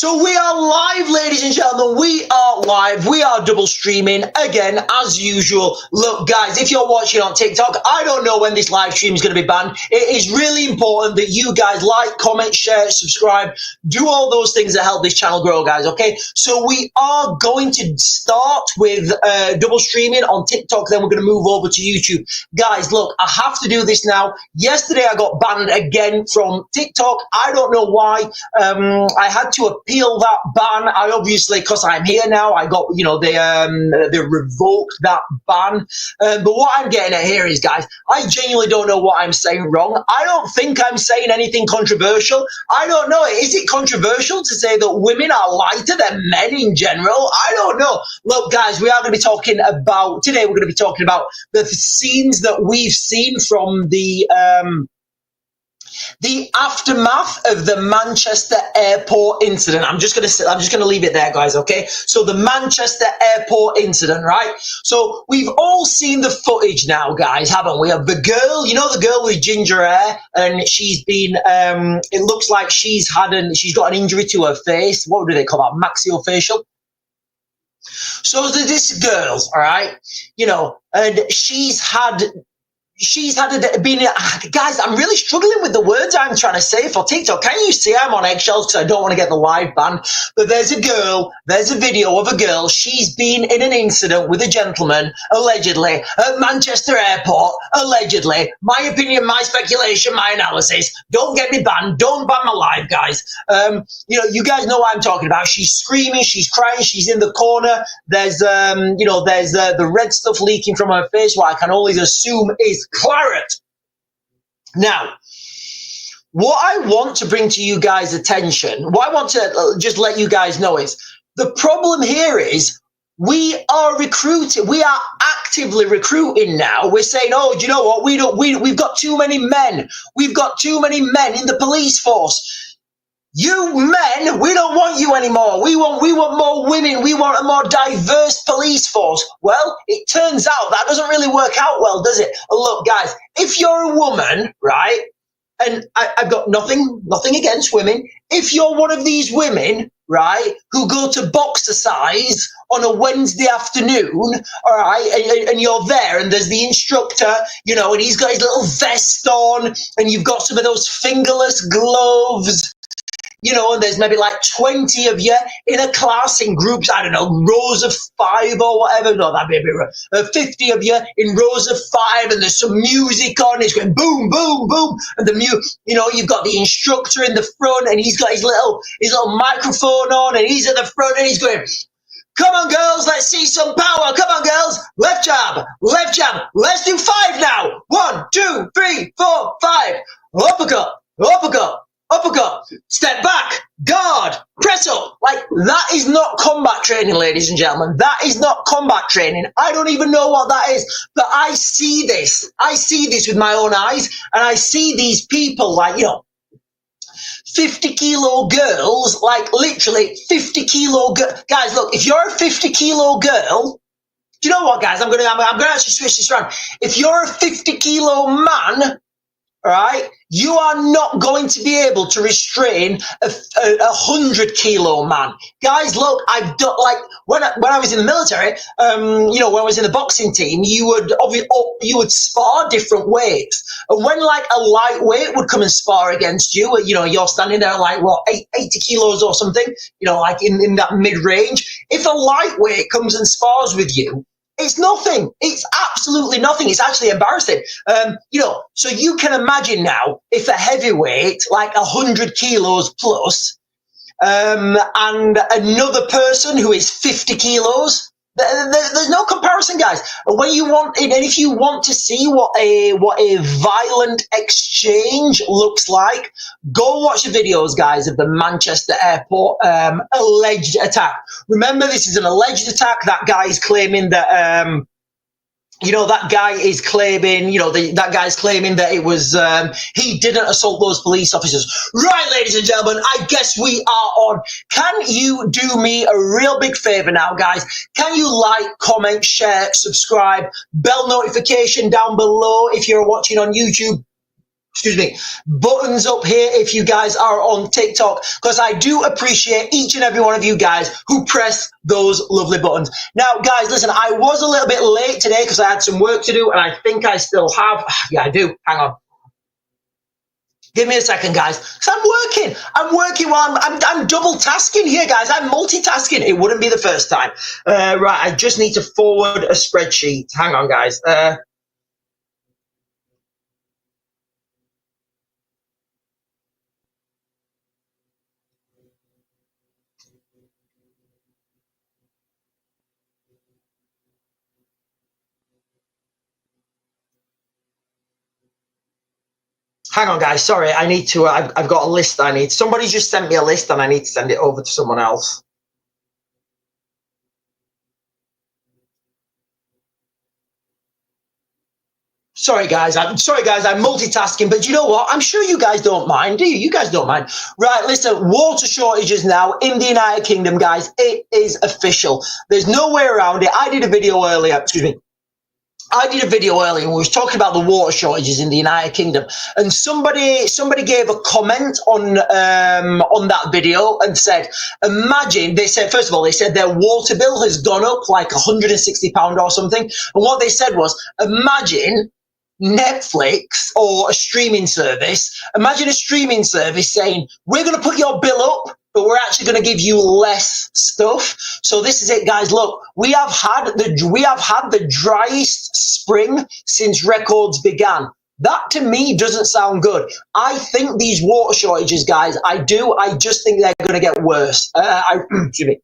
So we are live, ladies and gentlemen. We are live. We are double streaming again, as usual. Look, guys, if you're watching on TikTok, I don't know when this live stream is going to be banned. It is really important that you guys like, comment, share, subscribe, do all those things that help this channel grow, guys, okay? So we are going to start with double streaming on TikTok, then we're going to move over to YouTube. Guys, look, I have to do this now. Yesterday, I got banned again from TikTok. I don't know why. I had to appeal that ban. I obviously, because I'm here now, I got, you know, they revoked that ban. But what I'm getting at here is, guys, I genuinely don't know what I'm saying wrong. I don't think I'm saying anything controversial. I don't know. Is it controversial to say that women are lighter than men in general? I don't know. Look, guys, we are going to be talking about, today we're going to be talking about the scenes that we've seen from the aftermath of the Manchester airport incident. I'm just gonna leave it there, guys, okay? So the Manchester airport incident, right? So we've all seen the footage now, guys, haven't we? Of the girl, you know, the girl with ginger hair, and she's been, it looks like she's got an injury to her face. What do they call that? Maxillofacial. So this girl, all right, you know, and she's had guys, I'm really struggling with the words I'm trying to say for TikTok. Can you see I'm on eggshells because I don't want to get the live ban? But there's a video of a girl. She's been in an incident with a gentleman, allegedly, at Manchester Airport, allegedly. My opinion, my speculation, my analysis. Don't get me banned. Don't ban my live, guys. You know, you guys know what I'm talking about. She's screaming, she's crying, she's in the corner. There's, you know, there's the red stuff leaking from her face, what I can always assume is claret. Now, what I want to bring to you guys' attention, what I want to just let you guys know is, the problem here is we are recruiting, we are actively recruiting now. We're saying, oh, do you know what? We've got too many men. We've got too many men in the police force. You men, we don't want you anymore. We want more women. We want a more diverse police force. Well, it turns out that doesn't really work out well, does it? Look, guys, if you're a woman, right, and I've got nothing against women. If you're one of these women, right, who go to boxercise on a Wednesday afternoon, all right, and you're there, and there's the instructor, you know, and he's got his little vest on, and you've got some of those fingerless gloves, you know, and there's maybe like 20 of you in a class in groups, I don't know, rows of 5 or whatever. No, that'd be a bit 50 of you in rows of 5, and there's some music on. It's going boom, boom, boom. And you know, you've got the instructor in the front, and he's got his little microphone on, and he's at the front, and he's going, come on, girls, let's see some power. Come on, girls. Left jab, left jab. Let's do 5 now. 1, 2, 3, 4, 5. Uppercut, uppercut. Uppercut, step back, guard, press up. Like, that is not combat training, ladies and gentlemen. That is not combat training. I don't even know what that is, but I see this. I see this with my own eyes, and I see these people, like, you know, 50-kilo girls, like literally 50-kilo girls. Guys, look, if you're a 50-kilo girl, do you know what, guys? I'm gonna actually switch this around. If you're a 50-kilo man, all right, you are not going to be able to restrain a 100-kilo man. Guys, look, I've done, like, when I was in the military, you know, when I was in the boxing team, you would spar different weights. And when, like, a lightweight would come and spar against you, you know, you're standing there like, what, 80 kilos or something, you know, like in that mid-range. If a lightweight comes and spars with you, it's nothing. It's absolutely nothing. It's actually embarrassing. You know, so you can imagine now if a heavyweight, like 100 kilos plus, and another person who is 50 kilos, there's no comparison, guys. When you want, and if you want to see what a violent exchange looks like, go watch the videos, guys, of the Manchester Airport alleged attack. Remember, this is an alleged attack. That guy is claiming that you know, that guy is claiming, you know, that guy's claiming that it was, he didn't assault those police officers. Right, ladies and gentlemen, I guess we are on. Can you do me a real big favor now, guys? Can you like, comment, share, subscribe, bell notification down below if you're watching on YouTube? excuse me, buttons up here if you guys are on TikTok, because I do appreciate each and every one of you guys who press those lovely buttons. Now, guys, listen, I was a little bit late today because I had some work to do, and I think I still have. Yeah, I do. Hang on. Give me a second, guys, because I'm working while I'm double tasking here, guys. I'm multitasking. It wouldn't be the first time. Right, I just need to forward a spreadsheet. Hang on, guys. Hang on, guys. Sorry, I need to. I've got a list. Somebody just sent me a list, and I need to send it over to someone else. Sorry, guys. I'm multitasking, but you know what? I'm sure you guys don't mind, do you? You guys don't mind, right? Listen, water shortages now in the United Kingdom, guys. It is official. There's no way around it. I did a video earlier. Excuse me. I did a video earlier and we was talking about the water shortages in the United Kingdom, and somebody gave a comment on that video and said, imagine, they said, first of all, they said their water bill has gone up like £160 or something, and what they said was, imagine Netflix or a streaming service, imagine a streaming service saying, we're going to put your bill up, but we're actually going to give you less stuff. So this is it, guys. Look, we have had the driest spring since records began. That to me doesn't sound good. I think these water shortages, guys, I just think they're going to get worse. Excuse me.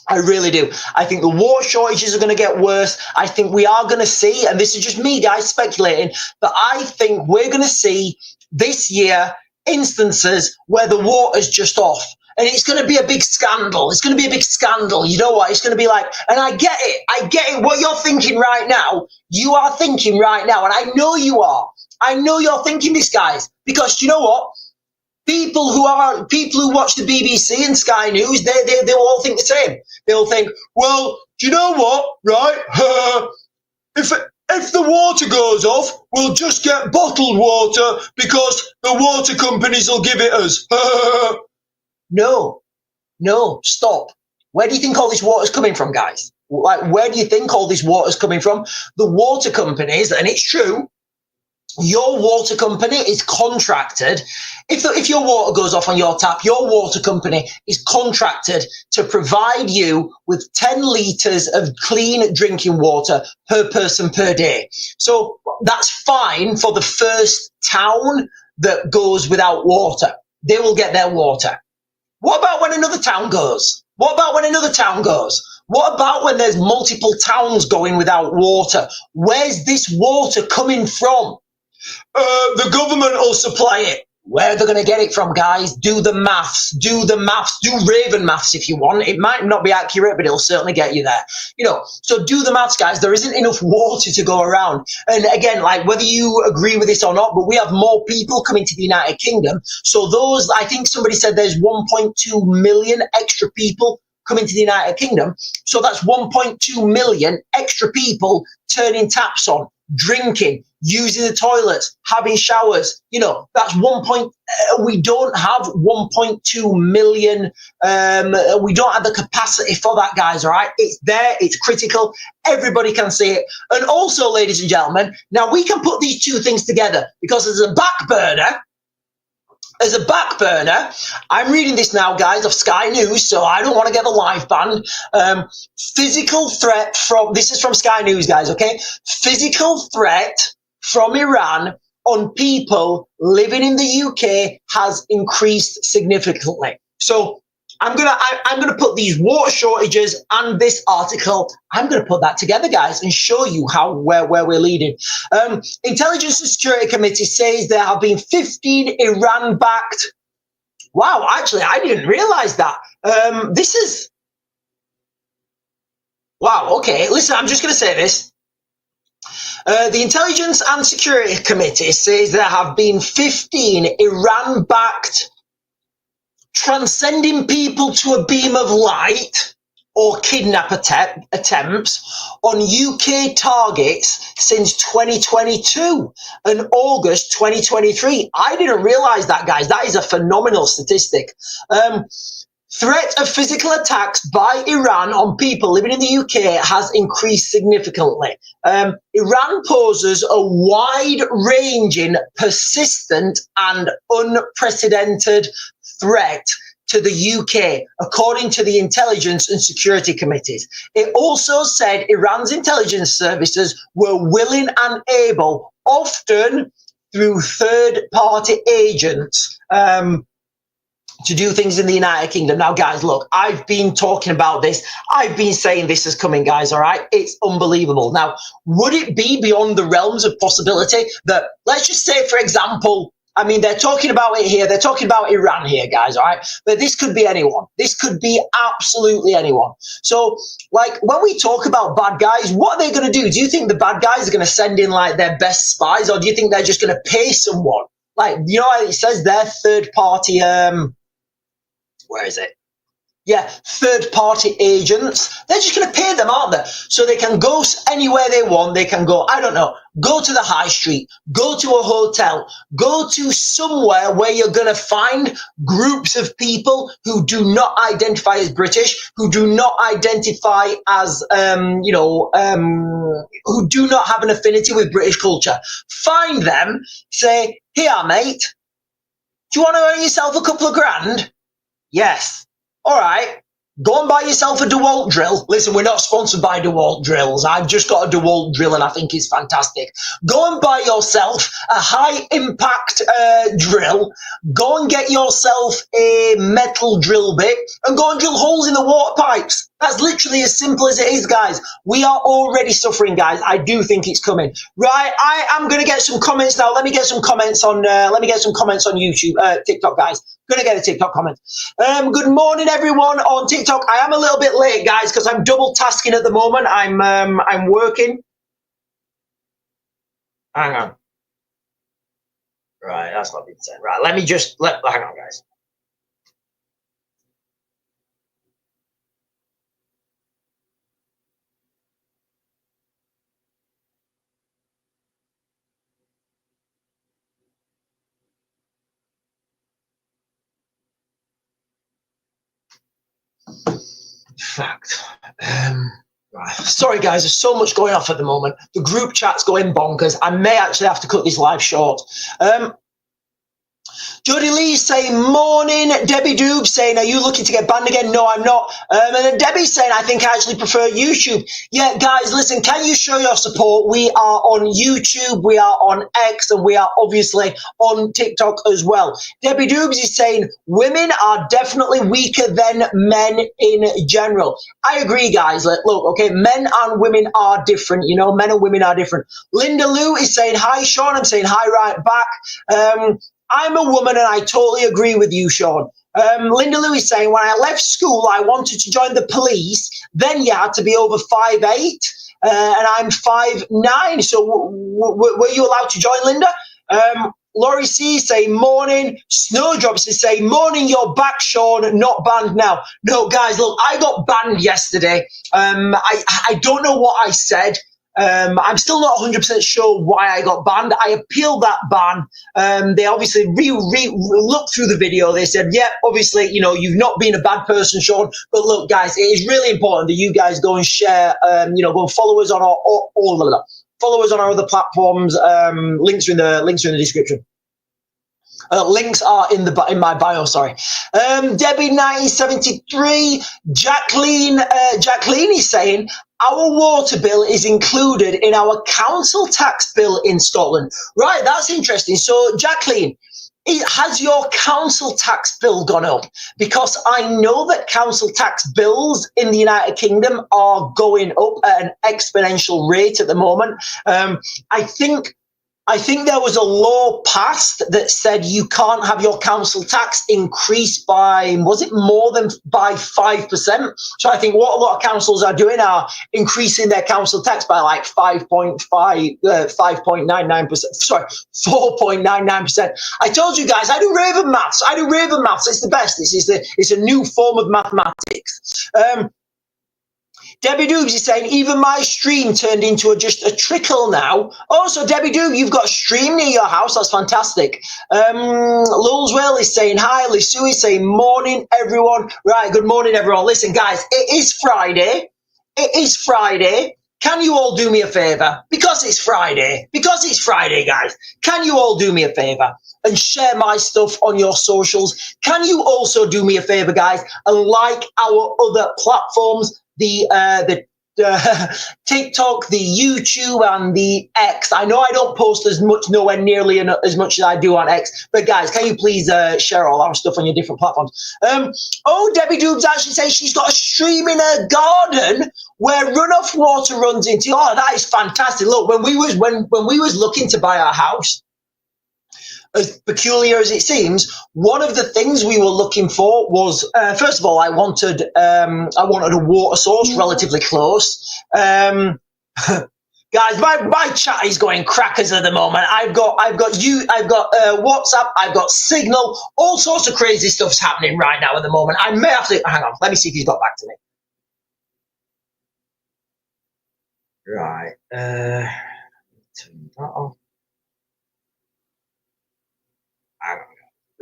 I really do. I think the water shortages are going to get worse. I think we are going to see, and this is just me, guys, speculating, but I think we're going to see this year instances where the water's just off. And it's going to be a big scandal. It's going to be a big scandal. You know what? It's going to be like, and I get it. What you're thinking right now, you are thinking right now, and I know you are. I know you're thinking this, guys, because you know what? People who watch the BBC and Sky News, they all think the same. They'll think, well, do you know what, right? If the water goes off, we'll just get bottled water because the water companies will give it us. No, stop. Where do you think all this water's coming from, guys? Like, where do you think all this water's coming from? The water companies, and it's true, your water company is contracted. If your water goes off on your tap, your water company is contracted to provide you with 10 litres of clean drinking water per person per day. So that's fine for the first town that goes without water. They will get their water. What about when another town goes? What about when another town goes? What about when there's multiple towns going without water? Where's this water coming from? The government will supply it. Where they're going to get it from, guys? Do the maths. Do Raven maths if you want. It might not be accurate, but it'll certainly get you there. So do the maths, guys. There isn't enough water to go around. And again, like, whether you agree with this or not, but we have more people coming to the United Kingdom. So I think somebody said there's 1.2 million extra people coming to the United Kingdom. So that's 1.2 million extra people turning taps on, drinking, using the toilets, having showers. That's we don't have 1.2 million. We don't have the capacity for that, guys. All right, it's there. It's critical. Everybody can see it. And also, ladies and gentlemen, now we can put these two things together because as a back burner, I'm reading this now, guys, of Sky News, so I don't want to get the live banned. Physical threat this is from Sky News, guys, okay? Physical threat from Iran on people living in the UK has increased significantly. So I'm gonna put these water shortages and this article, I'm gonna put that together, guys, and show you where we're leading. Intelligence and Security Committee says there have been 15 Iran-backed. Wow, actually, I didn't realize that. Wow, okay. Listen, I'm just gonna say this. The Intelligence and Security Committee says there have been 15 Iran-backed transcending people to a beam of light or kidnap attempts on UK targets since 2022 and August 2023. I didn't realize that, guys. That is a phenomenal statistic. Threat of physical attacks by Iran on people living in the UK has increased significantly. Iran poses a wide-ranging, persistent and unprecedented threat to the UK, according to the Intelligence and Security Committees. It also said Iran's intelligence services were willing and able, often through third-party agents, to do things in the United Kingdom. Now, guys, look, I've been talking about this. I've been saying this is coming, guys, all right? It's unbelievable. Now, would it be beyond the realms of possibility that, let's just say, for example, I mean, they're talking about it here. They're talking about Iran here, guys, all right? But this could be anyone. This could be absolutely anyone. So, like, when we talk about bad guys, what are they going to do? Do you think the bad guys are going to send in, like, their best spies, or do you think they're just going to pay someone? Like, you know, it says their third-party, where is it? Yeah, third-party agents. They're just going to pay them, aren't they? So they can go anywhere they want. They can go, I don't know, go to the high street, go to a hotel, go to somewhere where you're going to find groups of people who do not identify as British, who do not identify as, who do not have an affinity with British culture. Find them, say, here, mate, do you want to earn yourself a couple of grand? Yes. All right. Go and buy yourself a DeWalt drill. Listen, we're not sponsored by DeWalt drills. I've just got a DeWalt drill and I think it's fantastic. Go and buy yourself a high impact drill. Go and get yourself a metal drill bit and go and drill holes in the water pipes. That's literally as simple as it is, guys. We are already suffering, guys. I do think it's coming. Right, I am going to get some comments now. Let me get some comments on YouTube, TikTok, guys. Gonna get a TikTok comment. Good morning, everyone on TikTok. I am a little bit late, guys, because I'm double tasking at the moment. I'm working. Hang on. Right, that's not been said. Right, let me just hang on, guys. Fact. Right. Sorry, guys, there's so much going off at the moment. The group chat's going bonkers. I may actually have to cut this live short. Jodie Lee's saying, morning. Debbie Doob saying, are you looking to get banned again? No, I'm not. And then Debbie's saying, I think I actually prefer YouTube. Yeah, guys, listen, can you show your support? We are on YouTube, we are on X, and we are obviously on TikTok as well. Debbie Doobs is saying, women are definitely weaker than men in general. I agree, guys. Look, okay, men and women are different. You know, men and women are different. Linda Lou is saying, hi, Sean. I'm saying hi right back. I'm a woman and I totally agree with you, Sean. Linda Lou is saying, when I left school, I wanted to join the police. Then you had to be over 5'8", and I'm 5'9". So were you allowed to join, Linda? Laurie C is saying, morning. Snowdrops is saying, morning, you're back, Sean, not banned now. No, guys, look, I got banned yesterday. I don't know what I said. I'm still not 100% sure why I got banned. I appealed that ban. They obviously looked through the video. They said, yeah, obviously, you know, you've not been a bad person, Sean. But look, guys, it is really important that you guys go and share, go and follow us on follow us on our other platforms. Links are in the description. Links are in my bio. Sorry, Debbie 1973, Jacqueline is saying our water bill is included in our council tax bill in Scotland. Right, that's interesting. So, Jacqueline, has your council tax bill gone up? Because I know that council tax bills in the United Kingdom are going up at an exponential rate at the moment. I think there was a law passed that said you can't have your council tax increased by, was it more than by 5%? So I think what a lot of councils are doing are increasing their council tax by like 5.99%. Sorry, 4.99%. I told you guys, I do Raven maths. It's the best. It's a new form of mathematics. Debbie Doobs is saying, even my stream turned into just a trickle now. Oh, so Debbie Doob, you've got a stream near your house. That's fantastic. Lulswell is saying, hi. Lisu is saying, morning, everyone. Right, good morning, everyone. Listen, guys, it is Friday. It is Friday. Can you all do me a favor? Because it's Friday. Because it's Friday, guys. Can you all do me a favor and share my stuff on your socials? Can you also do me a favor, guys, and like our other platforms, the TikTok, the YouTube, and the X? I know I don't post as much, nowhere nearly as much as I do on X, but guys, can you please share all our stuff on your different platforms? Oh, Debbie Doobs actually says she's got a stream in her garden where runoff water runs into. Oh, that is fantastic! Look, when we was looking to buy our house, as peculiar as it seems, one of the things we were looking for was, first of all, I wanted a water source relatively close. Guys, my chat is going crackers at the moment. I've got WhatsApp, I've got Signal, all sorts of crazy stuff's happening right now at the moment. I may have to hang on. Let me see if he's got back to me. Right. Turn that off.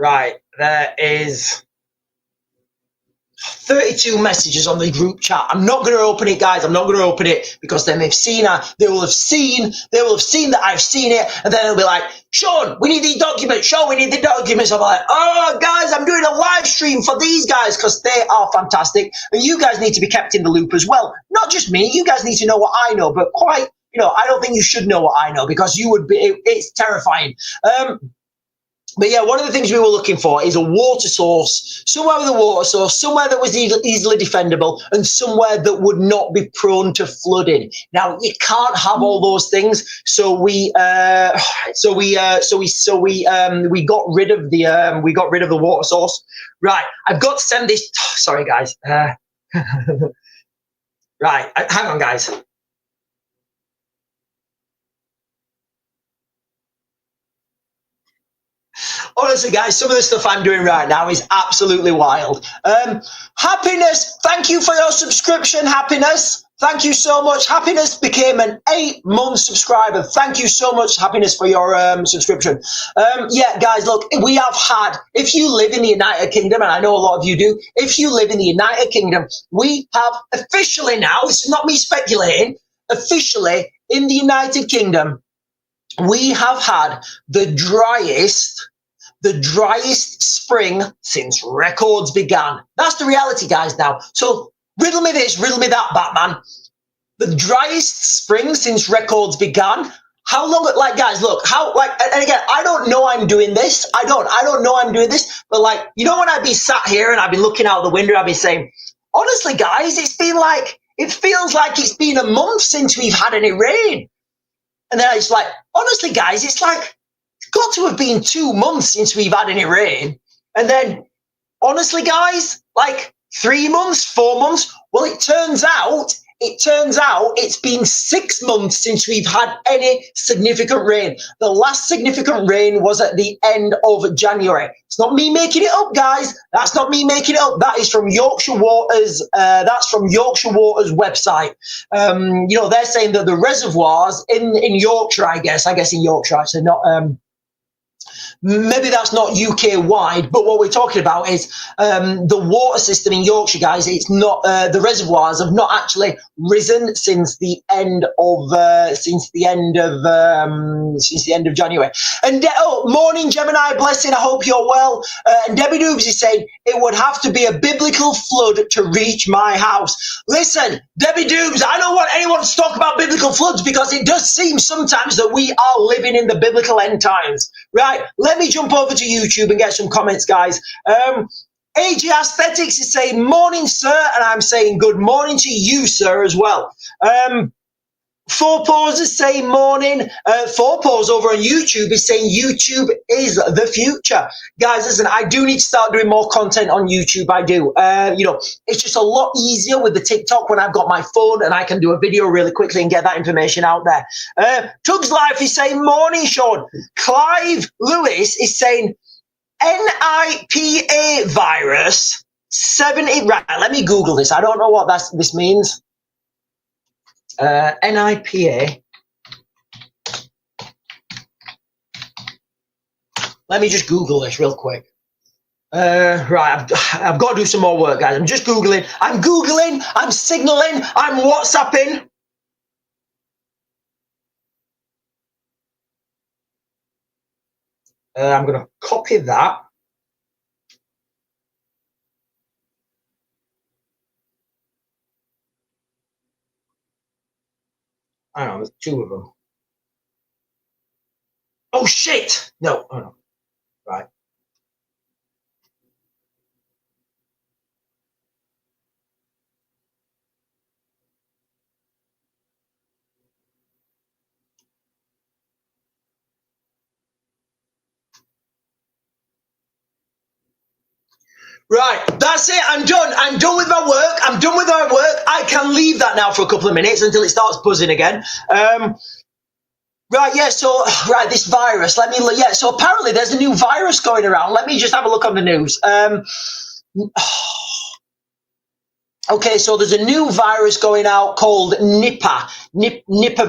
Right, there is 32 messages on the group chat. I'm not going to open it, guys. I'm not going to open it because they will have seen that I've seen it, and then they'll be like, Sean, we need these documents. Sean, we need the documents. I'm like, oh, guys, I'm doing a live stream for these guys because they are fantastic, and you guys need to be kept in the loop as well. Not just me. You guys need to know what I know, but quite, I don't think you should know what I know because you would be. It's terrifying. But yeah, one of the things we were looking for is a water source, somewhere with a water source, somewhere that was easily defendable, and somewhere that would not be prone to flooding. Now you can't have all those things, so we got rid of the water source. Right, I've got to send this. Sorry, guys. Right, hang on, guys. Honestly, guys, some of the stuff I'm doing right now is absolutely wild. Happiness, thank you for your subscription, Happiness. Thank you so much. Happiness became an 8-month subscriber. Thank you so much, Happiness, for your subscription. Yeah, guys, look, we have had, if you live in the United Kingdom, and I know a lot of you do, if you live in the United Kingdom, we have officially now, this is not me speculating, officially in the United Kingdom, we have had the driest spring since records began. That's the reality, guys, now. So riddle me this, riddle me that, Batman. The driest spring since records began. How long, guys, look, and again, I don't know I'm doing this. I don't know I'm doing this, but when I'd be sat here and I'd be looking out the window, I'd be saying, honestly, guys, it feels like it's been a month since we've had any rain. And then it's like, honestly, guys, it's got to have been 2 months since we've had any rain. And then, honestly, guys, 3 months, 4 months. Well, it turns out it's been 6 months since we've had any significant rain. The last significant rain was at the end of January. It's not me making it up, guys. That's not me making it up. That is from Yorkshire Waters. That's from Yorkshire Waters website. They're saying that the reservoirs in Yorkshire, I guess in Yorkshire, actually, not. Maybe that's not UK wide, but what we're talking about is the water system in Yorkshire, guys. It's not the reservoirs have not actually risen since the end of January. And morning, Gemini blessing. I hope you're well. And Debbie Doobs is saying it would have to be a biblical flood to reach my house. Listen, Debbie Doobs, I don't want anyone to talk about biblical floods because it does seem sometimes that we are living in the biblical end times. Right, let me jump over to YouTube and get some comments, guys. AG Aesthetics is saying, morning, sir, and I'm saying good morning to you, sir, as well. Four Paws is saying morning. Four Paws over on YouTube is saying YouTube is the future. Guys, listen, I do need to start doing more content on YouTube. I do. It's just a lot easier with the TikTok when I've got my phone and I can do a video really quickly and get that information out there. Tug's Life is saying morning, Sean. Clive Lewis is saying NIPA virus 70. Right, let me Google this. I don't know what this means. NIPA. Let me just Google this real quick. Right, I've got to do some more work, guys. I'm just Googling. I'm signaling, I'm WhatsApping. I'm going to copy that. I don't know, there's two of them. Oh, shit! No, oh no. Right. Right, that's it. I'm done. I'm done with my work. I can leave that now for a couple of minutes until it starts buzzing again. Right, yeah, so, right, this virus, let me look, yeah, so apparently there's a new virus going around. Let me just have a look on the news. Okay, so there's a new virus going out called Nipah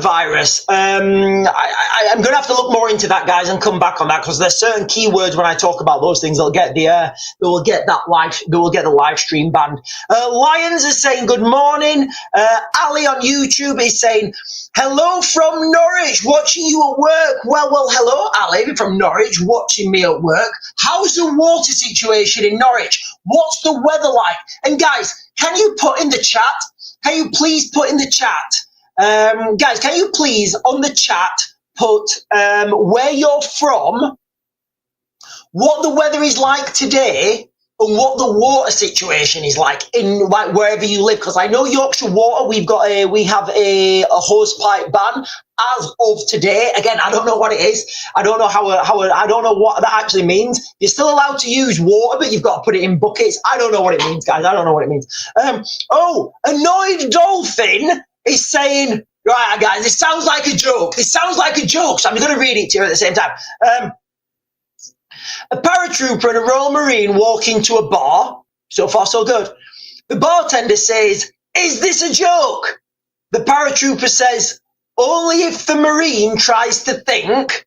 virus. I'm going to have to look more into that, guys, and come back on that, because there's certain keywords when I talk about those things they'll get the live stream banned. Lions is saying good morning. Ali on YouTube is saying hello from Norwich, watching you at work. Well, hello, Ali from Norwich, watching me at work. How's the water situation in Norwich? What's the weather like? And guys, can you put in the chat? Can you please put in the chat? Guys, can you please on the chat put where you're from, what the weather is like today, and what the water situation is like in like wherever you live? Because I know Yorkshire Water, we have a hose pipe ban as of today. Again, I don't know what it is. I don't know I don't know what that actually means. You're still allowed to use water, but you've got to put it in buckets. I don't know what it means, guys. I don't know what it means. Oh, Annoyed Dolphin is saying, right, guys, this sounds like a joke. So I'm going to read it to you at the same time. A paratrooper and a Royal Marine walk into a bar. So far, so good. The bartender says, "Is this a joke?" The paratrooper says, "Only if the Marine tries to think."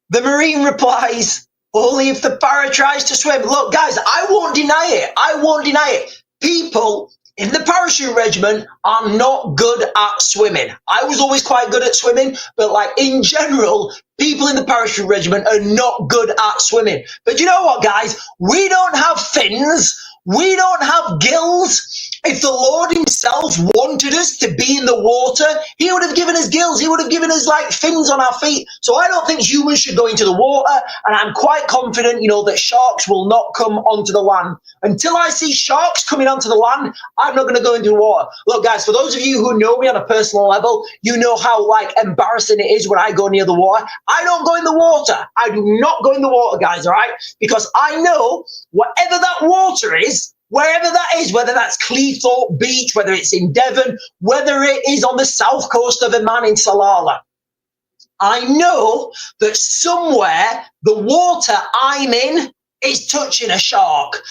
The Marine replies, "Only if the para tries to swim." Look, guys, I won't deny it. People in the parachute regiment are not good at swimming. I was always quite good at swimming, but like in general, people in the parachute regiment are not good at swimming. But you know what, guys? We don't have fins. We don't have gills. If the Lord himself wanted us to be in the water, he would have given us gills. He would have given us like fins on our feet. So I don't think humans should go into the water. And I'm quite confident, that sharks will not come onto the land. Until I see sharks coming onto the land, I'm not going to go into the water. Look, guys, for those of you who know me on a personal level, you know how like embarrassing it is when I go near the water. I don't go in the water. I do not go in the water, guys, all right? Because I know whatever that water is, wherever that is, whether that's Cleethorpes Beach, whether it's in Devon, whether it is on the south coast of Oman in Salalah, I know that somewhere the water I'm in is touching a shark.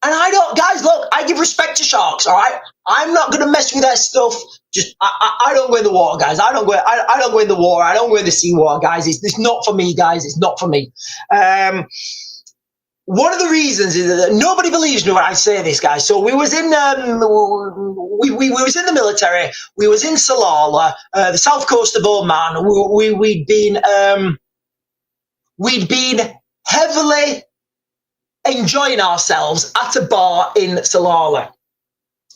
And I don't, guys, look, I give respect to sharks, all right? I'm not going to mess with their stuff. Just, I don't go in the water, guys. I don't go in the water. I don't go in the seawater, guys. It's not for me, guys. It's not for me. One of the reasons is that nobody believes me when I say this, guys. So we was in we was in the military. We was in Salalah, the south coast of Oman. We'd been heavily enjoying ourselves at a bar in Salalah.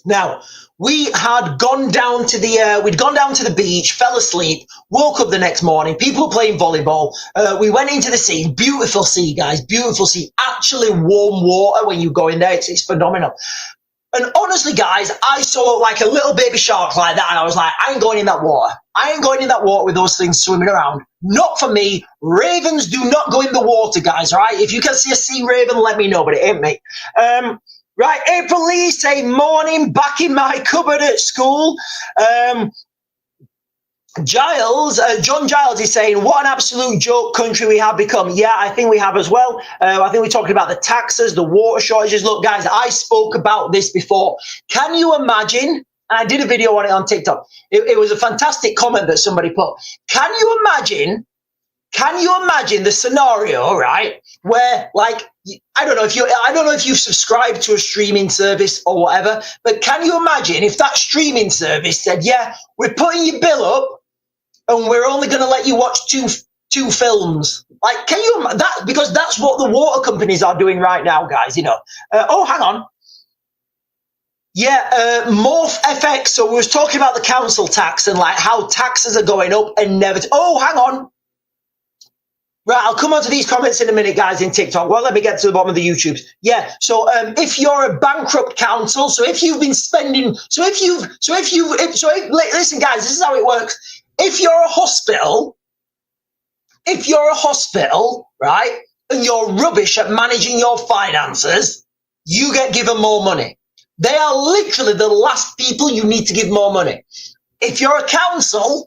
Now, we had gone down to the beach, fell asleep, woke up the next morning. People were playing volleyball. We went into the sea, beautiful sea, guys, beautiful sea. Actually, warm water when you go in there. It's phenomenal. And honestly, guys, I saw like a little baby shark like that, and I was like, I ain't going in that water. I ain't going in that water with those things swimming around. Not for me. Ravens do not go in the water, guys, all right? If you can see a sea raven, let me know, but it ain't me. Right, April Lee saying, morning, back in my cupboard at school. John Giles is saying, what an absolute joke country we have become. Yeah, I think we have as well. I think we're talking about the taxes, the water shortages. Look, guys, I spoke about this before. Can you imagine I did a video on it on TikTok. It was a fantastic comment that somebody put. Can you imagine? Can you imagine the scenario, right, where like I don't know if you subscribe to a streaming service or whatever, but can you imagine if that streaming service said, "Yeah, we're putting your bill up, and we're only going to let you watch two films"? Like, can you that because that's what the water companies are doing right now, guys. You know. Oh, hang on. Yeah, Morph FX. So we was talking about the council tax and like how taxes are going up and never. Oh, hang on. Right, I'll come on to these comments in a minute, guys, in TikTok. Well, let me get to the bottom of the YouTubes. Yeah, so if you're a bankrupt council, so if you've been spending, listen, guys, this is how it works. If you're a hospital, right, and you're rubbish at managing your finances, you get given more money. They are literally the last people you need to give more money. If you're a council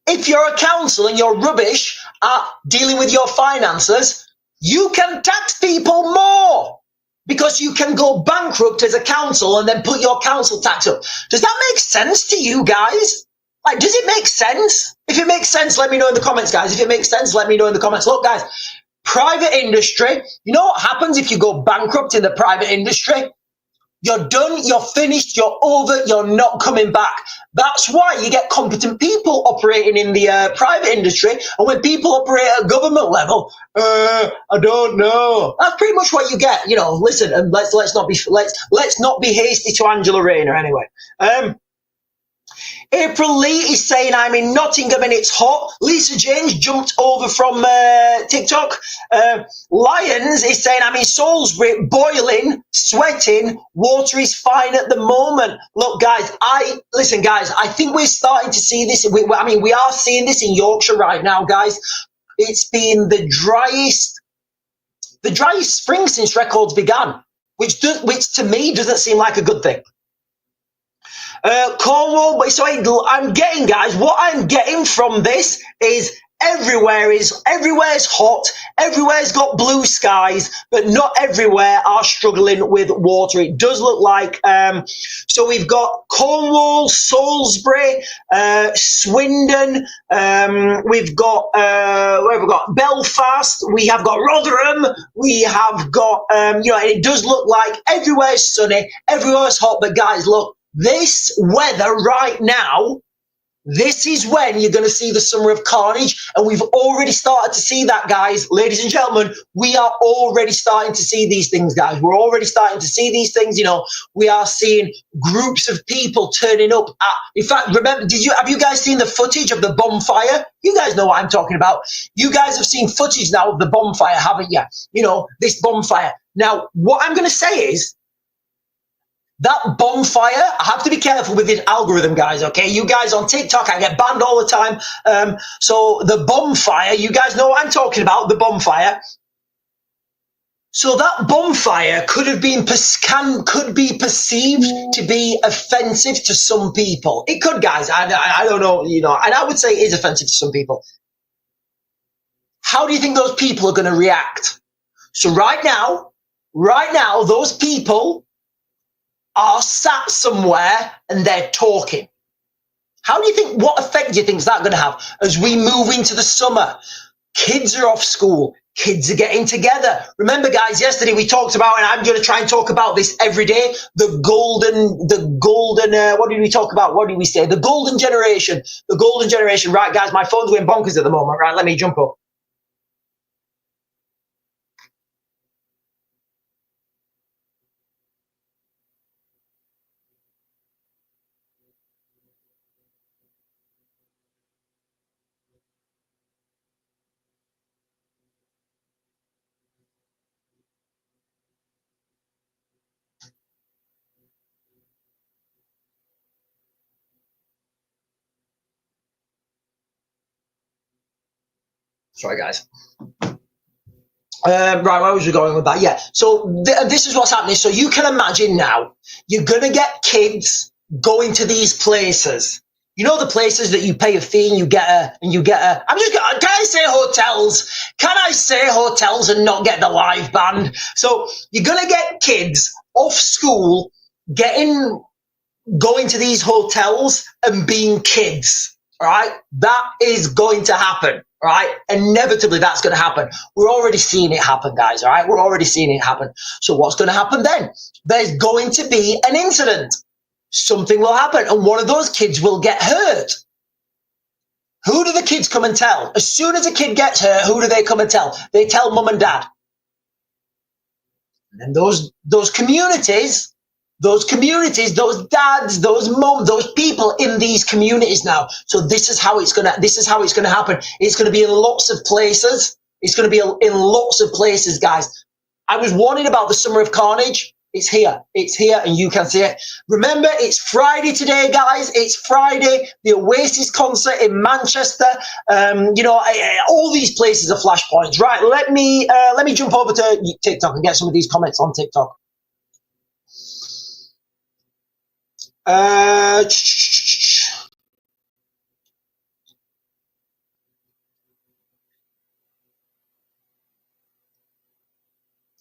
and you're rubbish at dealing with your finances, you can tax people more because you can go bankrupt as a council and then put your council tax up. Does that make sense to you guys? Like, does it make sense? If it makes sense, let me know in the comments, guys. If it makes sense, let me know in the comments. Look, guys, private industry, you know what happens if you go bankrupt in the private industry? You're done, you're finished, you're over, you're not coming back. That's why you get competent people operating in the private industry. And when people operate at government level, I don't know. That's pretty much what you get. You know, listen, and let's not be hasty to Angela Rayner anyway. April Lee is saying, I'm in Nottingham and it's hot. Lisa James jumped over from TikTok. Lions is saying, I'm in Salisbury, boiling, sweating. Water is fine at the moment. Look, guys, I think we're starting to see this. We are seeing this in Yorkshire right now, guys. It's been the driest spring since records began, which to me doesn't seem like a good thing. Cornwall, so I'm getting, guys, what I'm getting from this is everywhere's hot, everywhere's got blue skies, but not everywhere are struggling with water. It does look like, so we've got Cornwall, Salisbury, Swindon, we've got, where have we got? Belfast, we have got Rotherham, we have got, and it does look like everywhere's sunny, everywhere's hot, but guys, look, this weather right now, this is when you're going to see the summer of carnage. And we've already started to see that, guys. Ladies and gentlemen, we are already starting to see these things, guys. We're already starting to see these things. We are seeing groups of people turning up. In fact, remember, have you guys seen the footage of the bonfire? You guys know what I'm talking about. You guys have seen footage now of the bonfire, haven't you? This bonfire. Now, what I'm going to say is, that bonfire, I have to be careful with this algorithm, guys, okay? You guys on TikTok, I get banned all the time. So the bonfire, you guys know what I'm talking about, the bonfire. So that bonfire could be perceived to be offensive to some people. It could, guys. I don't know, and I would say it is offensive to some people. How do you think those people are going to react? So right now, those people are sat somewhere and they're talking. What effect do you think is that going to have as we move into the summer? Kids are off school. Kids are getting together. Remember, guys, yesterday we talked about, and I'm going to try and talk about this every day, the golden, what did we talk about? What did we say? The golden generation. Right, guys, my phone's going bonkers at the moment. Right, let me jump up. Sorry, guys. Right, where was we going with that? Yeah, so this is what's happening. So you can imagine now, you're going to get kids going to these places. The places that you pay a fee and you get a, can I say hotels? Can I say hotels and not get the live band? So you're going to get kids off school getting going to these hotels and being kids, all right? That is going to happen, all right? Inevitably, that's going to happen. We're already seeing it happen, guys, all right? We're already seeing it happen. So what's going to happen then? There's going to be an incident. Something will happen, and one of those kids will get hurt. Who do the kids come and tell? As soon as a kid gets hurt, who do they come and tell? They tell mum and dad. And those communities, those dads, those mums, those people in these communities now. So this is how it's gonna happen. It's gonna be in lots of places. It's gonna be in lots of places, guys. I was warning about the summer of carnage. It's here, and you can see it. Remember, it's Friday today, guys. It's Friday. The Oasis concert in Manchester. All these places are flashpoints. Right, let me jump over to TikTok and get some of these comments on TikTok.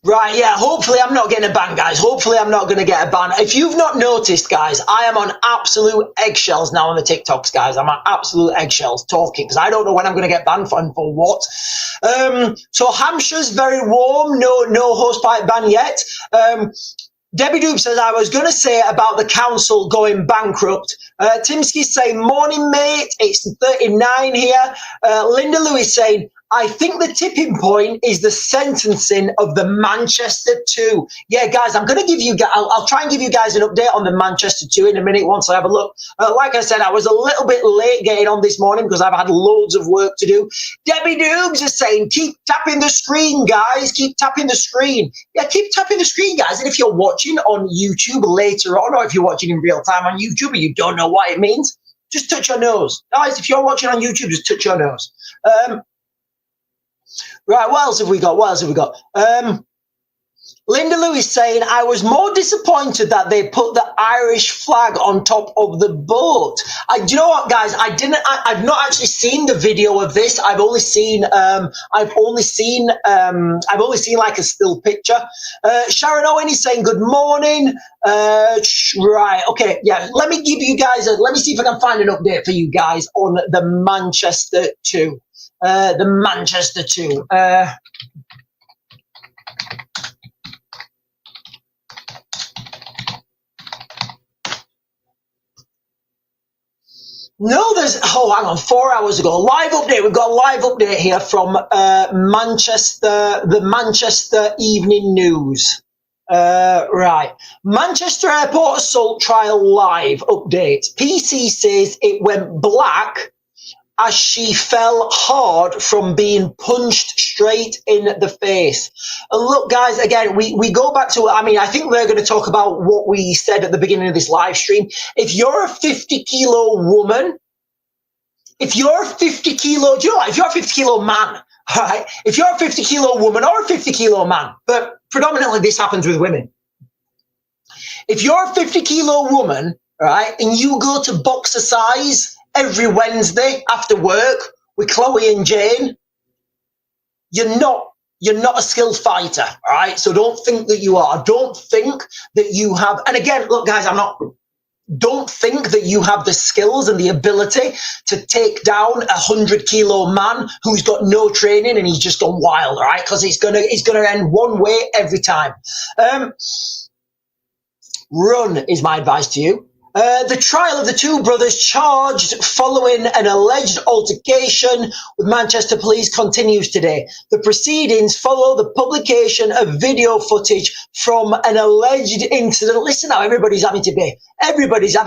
Right, yeah, hopefully I'm not getting a ban, guys. Hopefully I'm not going to get a ban. If you've not noticed, guys, I am on absolute eggshells now on the TikToks, guys. I'm on absolute eggshells talking because I don't know when I'm going to get banned for and for what. So Hampshire's very warm. No hosepipe ban yet. Debbie Doob says, I was going to say about the council going bankrupt. Timsky's saying, morning, mate. It's 39 here. Linda Lewis saying, I think the tipping point is the sentencing of the Manchester 2. Yeah, guys, I'm going to give you, I'll try and give you guys an update on the Manchester 2 in a minute once I have a look. Like I said, I was a little bit late getting on this morning because I've had loads of work to do. Debbie Doogs is saying, keep tapping the screen, guys. Keep tapping the screen. Yeah, keep tapping the screen, guys. And if you're watching on YouTube later on, or if you're watching in real time on YouTube and you don't know what it means, just touch your nose. Guys, if you're watching on YouTube, just touch your nose. Right, what else have we got? Linda Lewis saying, I was more disappointed that they put the Irish flag on top of the boat. Do you know what, guys? I've not actually seen the video of this. I've only seen like a still picture. Sharon Owen is saying, good morning. Right, okay, yeah. Let me give you guys let me see if I can find an update for you guys on the Manchester 2. The Manchester 2. No, hang on, 4 hours ago. Live update. We've got a live update here from Manchester, the Manchester Evening News. Right. Manchester Airport assault trial live update. PC says it went black as she fell hard from being punched straight in the face. And look, guys, again, we go back to, I think we're going to talk about what we said at the beginning of this live stream. If you're a 50-kilo woman, if you're a 50-kilo, do you know what? If you're a 50-kilo man, all right, if you're a 50-kilo woman or a 50-kilo man, but predominantly this happens with women. If you're a 50-kilo woman, all right, and you go to Boxercise every Wednesday after work with Chloe and Jane, you're not a skilled fighter, all right? So don't think that you are. Don't think that you have, and again, look, guys, don't think that you have the skills and the ability to take down a 100-kilo man who's got no training and he's just gone wild, all right? Because it's gonna end one way every time. Run is my advice to you. The trial of the two brothers charged following an alleged altercation with Manchester police continues today. The proceedings follow the publication of video footage from an alleged incident. Listen now, everybody's having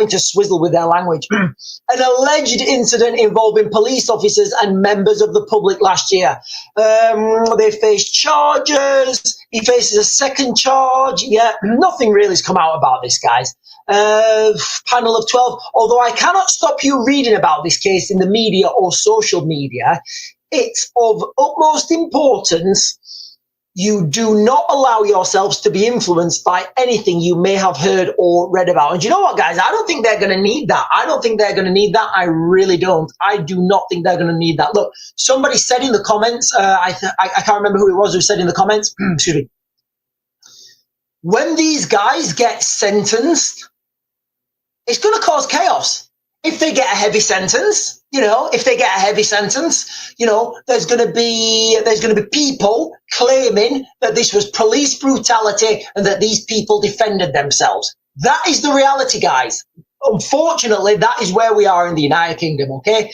to swizzle with their language. An alleged incident involving police officers and members of the public last year. They faced charges. He faces a second charge. Yeah, nothing really has come out about this, guys. Panel of 12. Although I cannot stop you reading about this case in the media or social media, it's of utmost importance you do not allow yourselves to be influenced by anything you may have heard or read about. And you know what, guys? I don't think they're going to need that. I really don't. I do not think they're going to need that. Look, somebody said in the comments, I can't remember who it was who said in the comments, excuse me, when these guys get sentenced, it's going to cause chaos. If they get a heavy sentence, there's going to be people claiming that this was police brutality and that these people defended themselves. That is the reality, guys. Unfortunately, that is where we are in the United Kingdom, okay?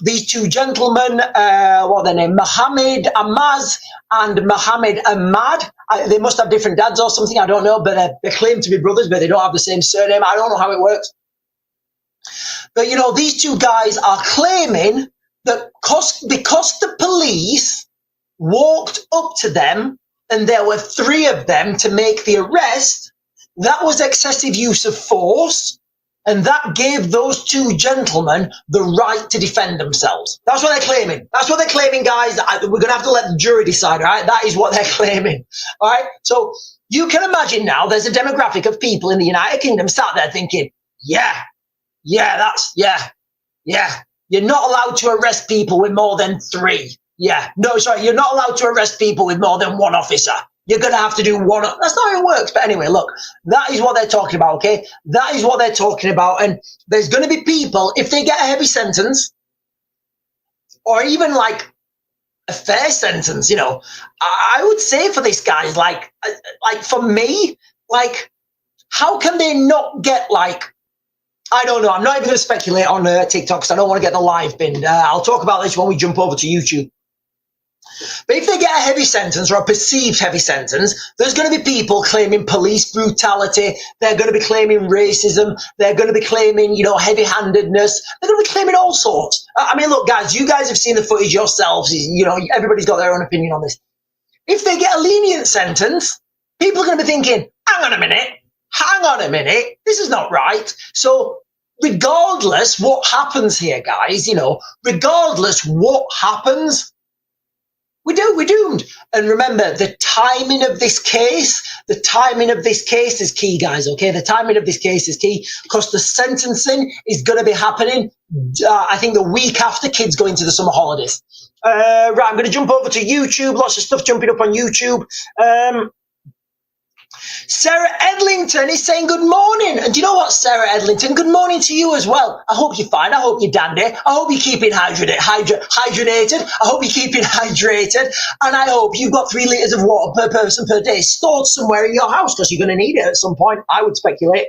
These two gentlemen, what are their name? Mohammed Amaz and Mohammed Ahmad. They must have different dads or something, I don't know, but they claim to be brothers, but they don't have the same surname. I don't know how it works. But, these two guys are claiming that because the police walked up to them and there were 3 of them to make the arrest, that was excessive use of force, and that gave those 2 gentlemen the right to defend themselves. That's what they're claiming. That's what they're claiming, guys. We're going to have to let the jury decide, all right? That is what they're claiming, all right? So you can imagine now there's a demographic of people in the United Kingdom sat there thinking, yeah. You're not allowed to arrest people with more than 3. You're not allowed to arrest people with more than 1 officer. You're going to have to do 1. That's not how it works. But anyway, look, that is what they're talking about, okay? That is what they're talking about. And there's going to be people, if they get a heavy sentence, or even like a fair sentence, I would say for these guys, like for me, like, how can they not get I don't know. I'm not even going to speculate on TikTok because I don't want to get the live binned. I'll talk about this when we jump over to YouTube. But if they get a heavy sentence or a perceived heavy sentence, there's going to be people claiming police brutality. They're going to be claiming racism. They're going to be claiming, heavy-handedness. They're going to be claiming all sorts. I mean, look, guys, you guys have seen the footage yourselves. Everybody's got their own opinion on this. If they get a lenient sentence, people are going to be thinking, hang on a minute, this is not right. So regardless what happens here, guys, regardless what happens, we're doomed. And remember, the timing of this case is key, guys, okay? The timing of this case is key because the sentencing is going to be happening, I think, the week after kids go into the summer holidays. Right, I'm going to jump over to YouTube. Lots of stuff jumping up on YouTube. Sarah Edlington is saying good morning. And do you know what, Sarah Edlington? Good morning to you as well. I hope you're fine. I hope you're dandy. I hope you're keeping hydrated. I hope you're keeping hydrated. And I hope you've got 3 litres of water per person per day stored somewhere in your house because you're going to need it at some point, I would speculate.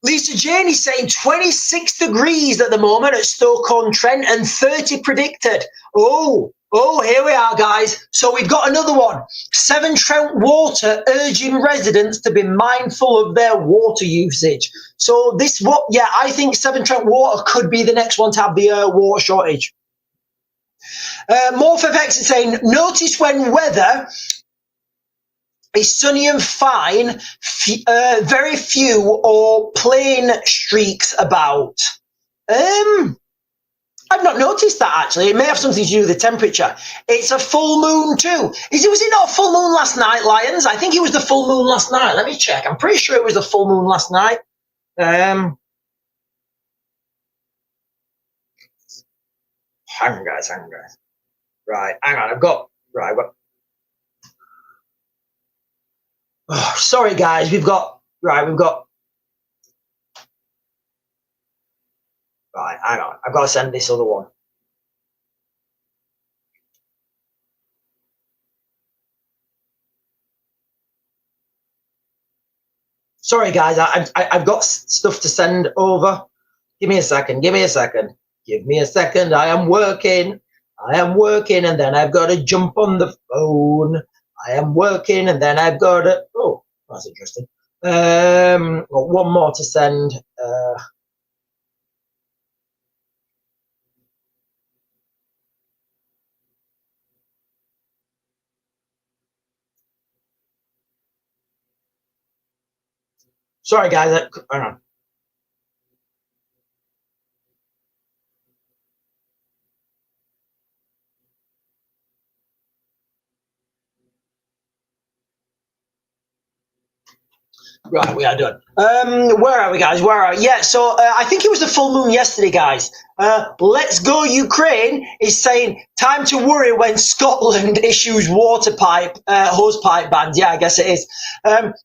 Lisa Jane is saying 26 degrees at the moment at Stoke-on-Trent and 30 predicted. Oh, here we are, guys. So we've got another one. Severn Trent Water urging residents to be mindful of their water usage. So I think Severn Trent Water could be the next one to have the water shortage. MorphFX is saying, notice when weather is sunny and fine, very few or plain streaks about. I've not noticed that, actually. It may have something to do with the temperature. It's a full moon too. Was it not a full moon last night, Lions? I think it was the full moon last night. Let me check. I'm pretty sure it was the full moon last night. Hang on, guys. Right, hang on. I've got... Oh, sorry, guys. We've got... Right, hang on. I've got to send this other one. Sorry, guys. I've got stuff to send over. Give me a second. I am working. And then I've got to jump on the phone. I am working, and then I've got to... Oh, that's interesting. Got one more to send. Sorry, guys. Hang on. Right, we are done. Where are we, guys? Yeah, so I think it was the full moon yesterday, guys. Let's Go Ukraine is saying, time to worry when Scotland issues hose pipe bans. Yeah, I guess it is.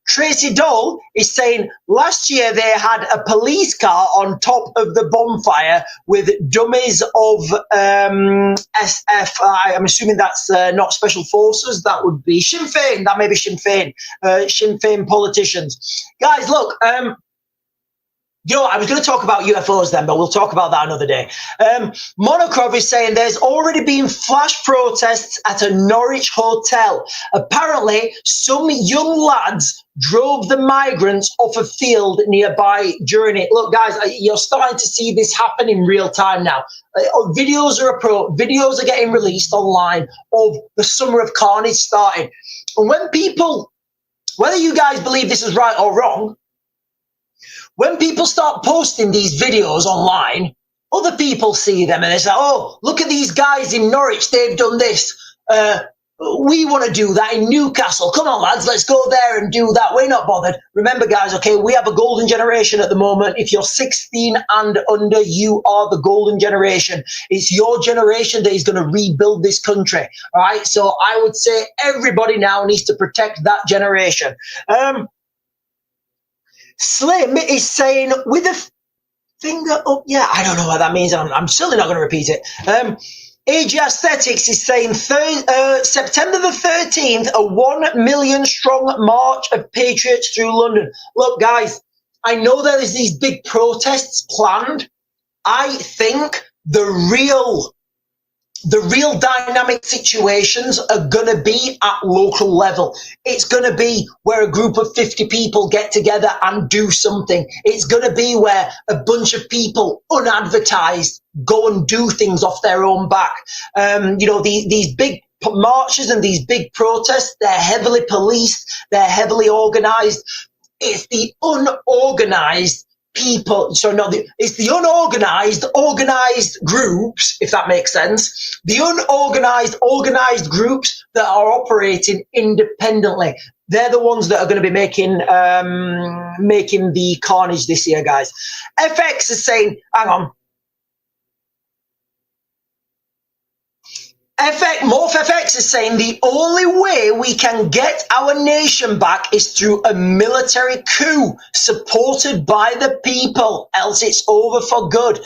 Tracy Dole is saying, last year they had a police car on top of the bonfire with dummies of SF. I'm assuming that's not special forces. That would be Sinn Féin. That may be Sinn Féin. Sinn Féin politicians. Guys, look, I was going to talk about UFOs then, but we'll talk about that another day. Monokrov is saying there's already been flash protests at a Norwich hotel. Apparently, some young lads drove the migrants off a field nearby during it. Look, guys, you're starting to see this happen in real time now. Videos are getting released online of the summer of carnage starting. And when people, whether you guys believe this is right or wrong, when people start posting these videos online, other people see them and they say, oh, look at these guys in Norwich, they've done this. We want to do that in Newcastle. Come on, lads, let's go there and do that. We're not bothered. Remember, guys, okay, we have a golden generation at the moment. If you're 16 and under, you are the golden generation. It's your generation that is going to rebuild this country, all right? So I would say everybody now needs to protect that generation. Slim is saying with a finger up. Yeah, I don't know what that means. I'm certainly not going to repeat it. AG Aesthetics is saying September the 13th, a 1 million strong march of patriots through London. Look, guys, I know there is these big protests planned. I think the real dynamic situations are going to be at local level. It's going to be where a group of 50 people get together and do something. It's going to be where a bunch of people, unadvertised, go and do things off their own back. These big marches and these big protests, they're heavily policed, they're heavily organized. It's the unorganized people, it's the unorganized, organized groups, if that makes sense. The unorganized, organized groups that are operating independently. They're the ones that are going to be making the carnage this year, guys. FX is saying, hang on. Morph FX is saying the only way we can get our nation back is through a military coup supported by the people, else it's over for good.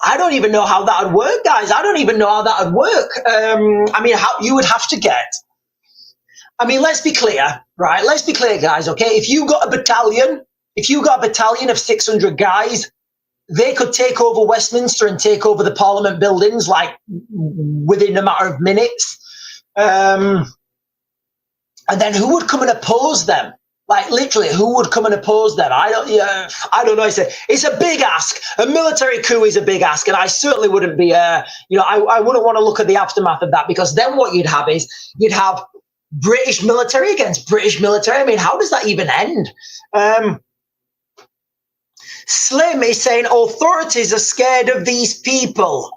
I don't even know how that would work, guys. I don't even know how that would work. How you would have to get. Let's be clear, right? Let's be clear, guys, okay? If you got a battalion of 600 guys, they could take over Westminster and take over the Parliament buildings like within a matter of minutes. And then who would come and oppose them? Like literally, who would come and oppose them? I don't know. It's a big ask. A military coup is a big ask, and I certainly wouldn't be. I wouldn't want to look at the aftermath of that, because then what you'd have is British military against British military. How does that even end? Slim is saying authorities are scared of these people.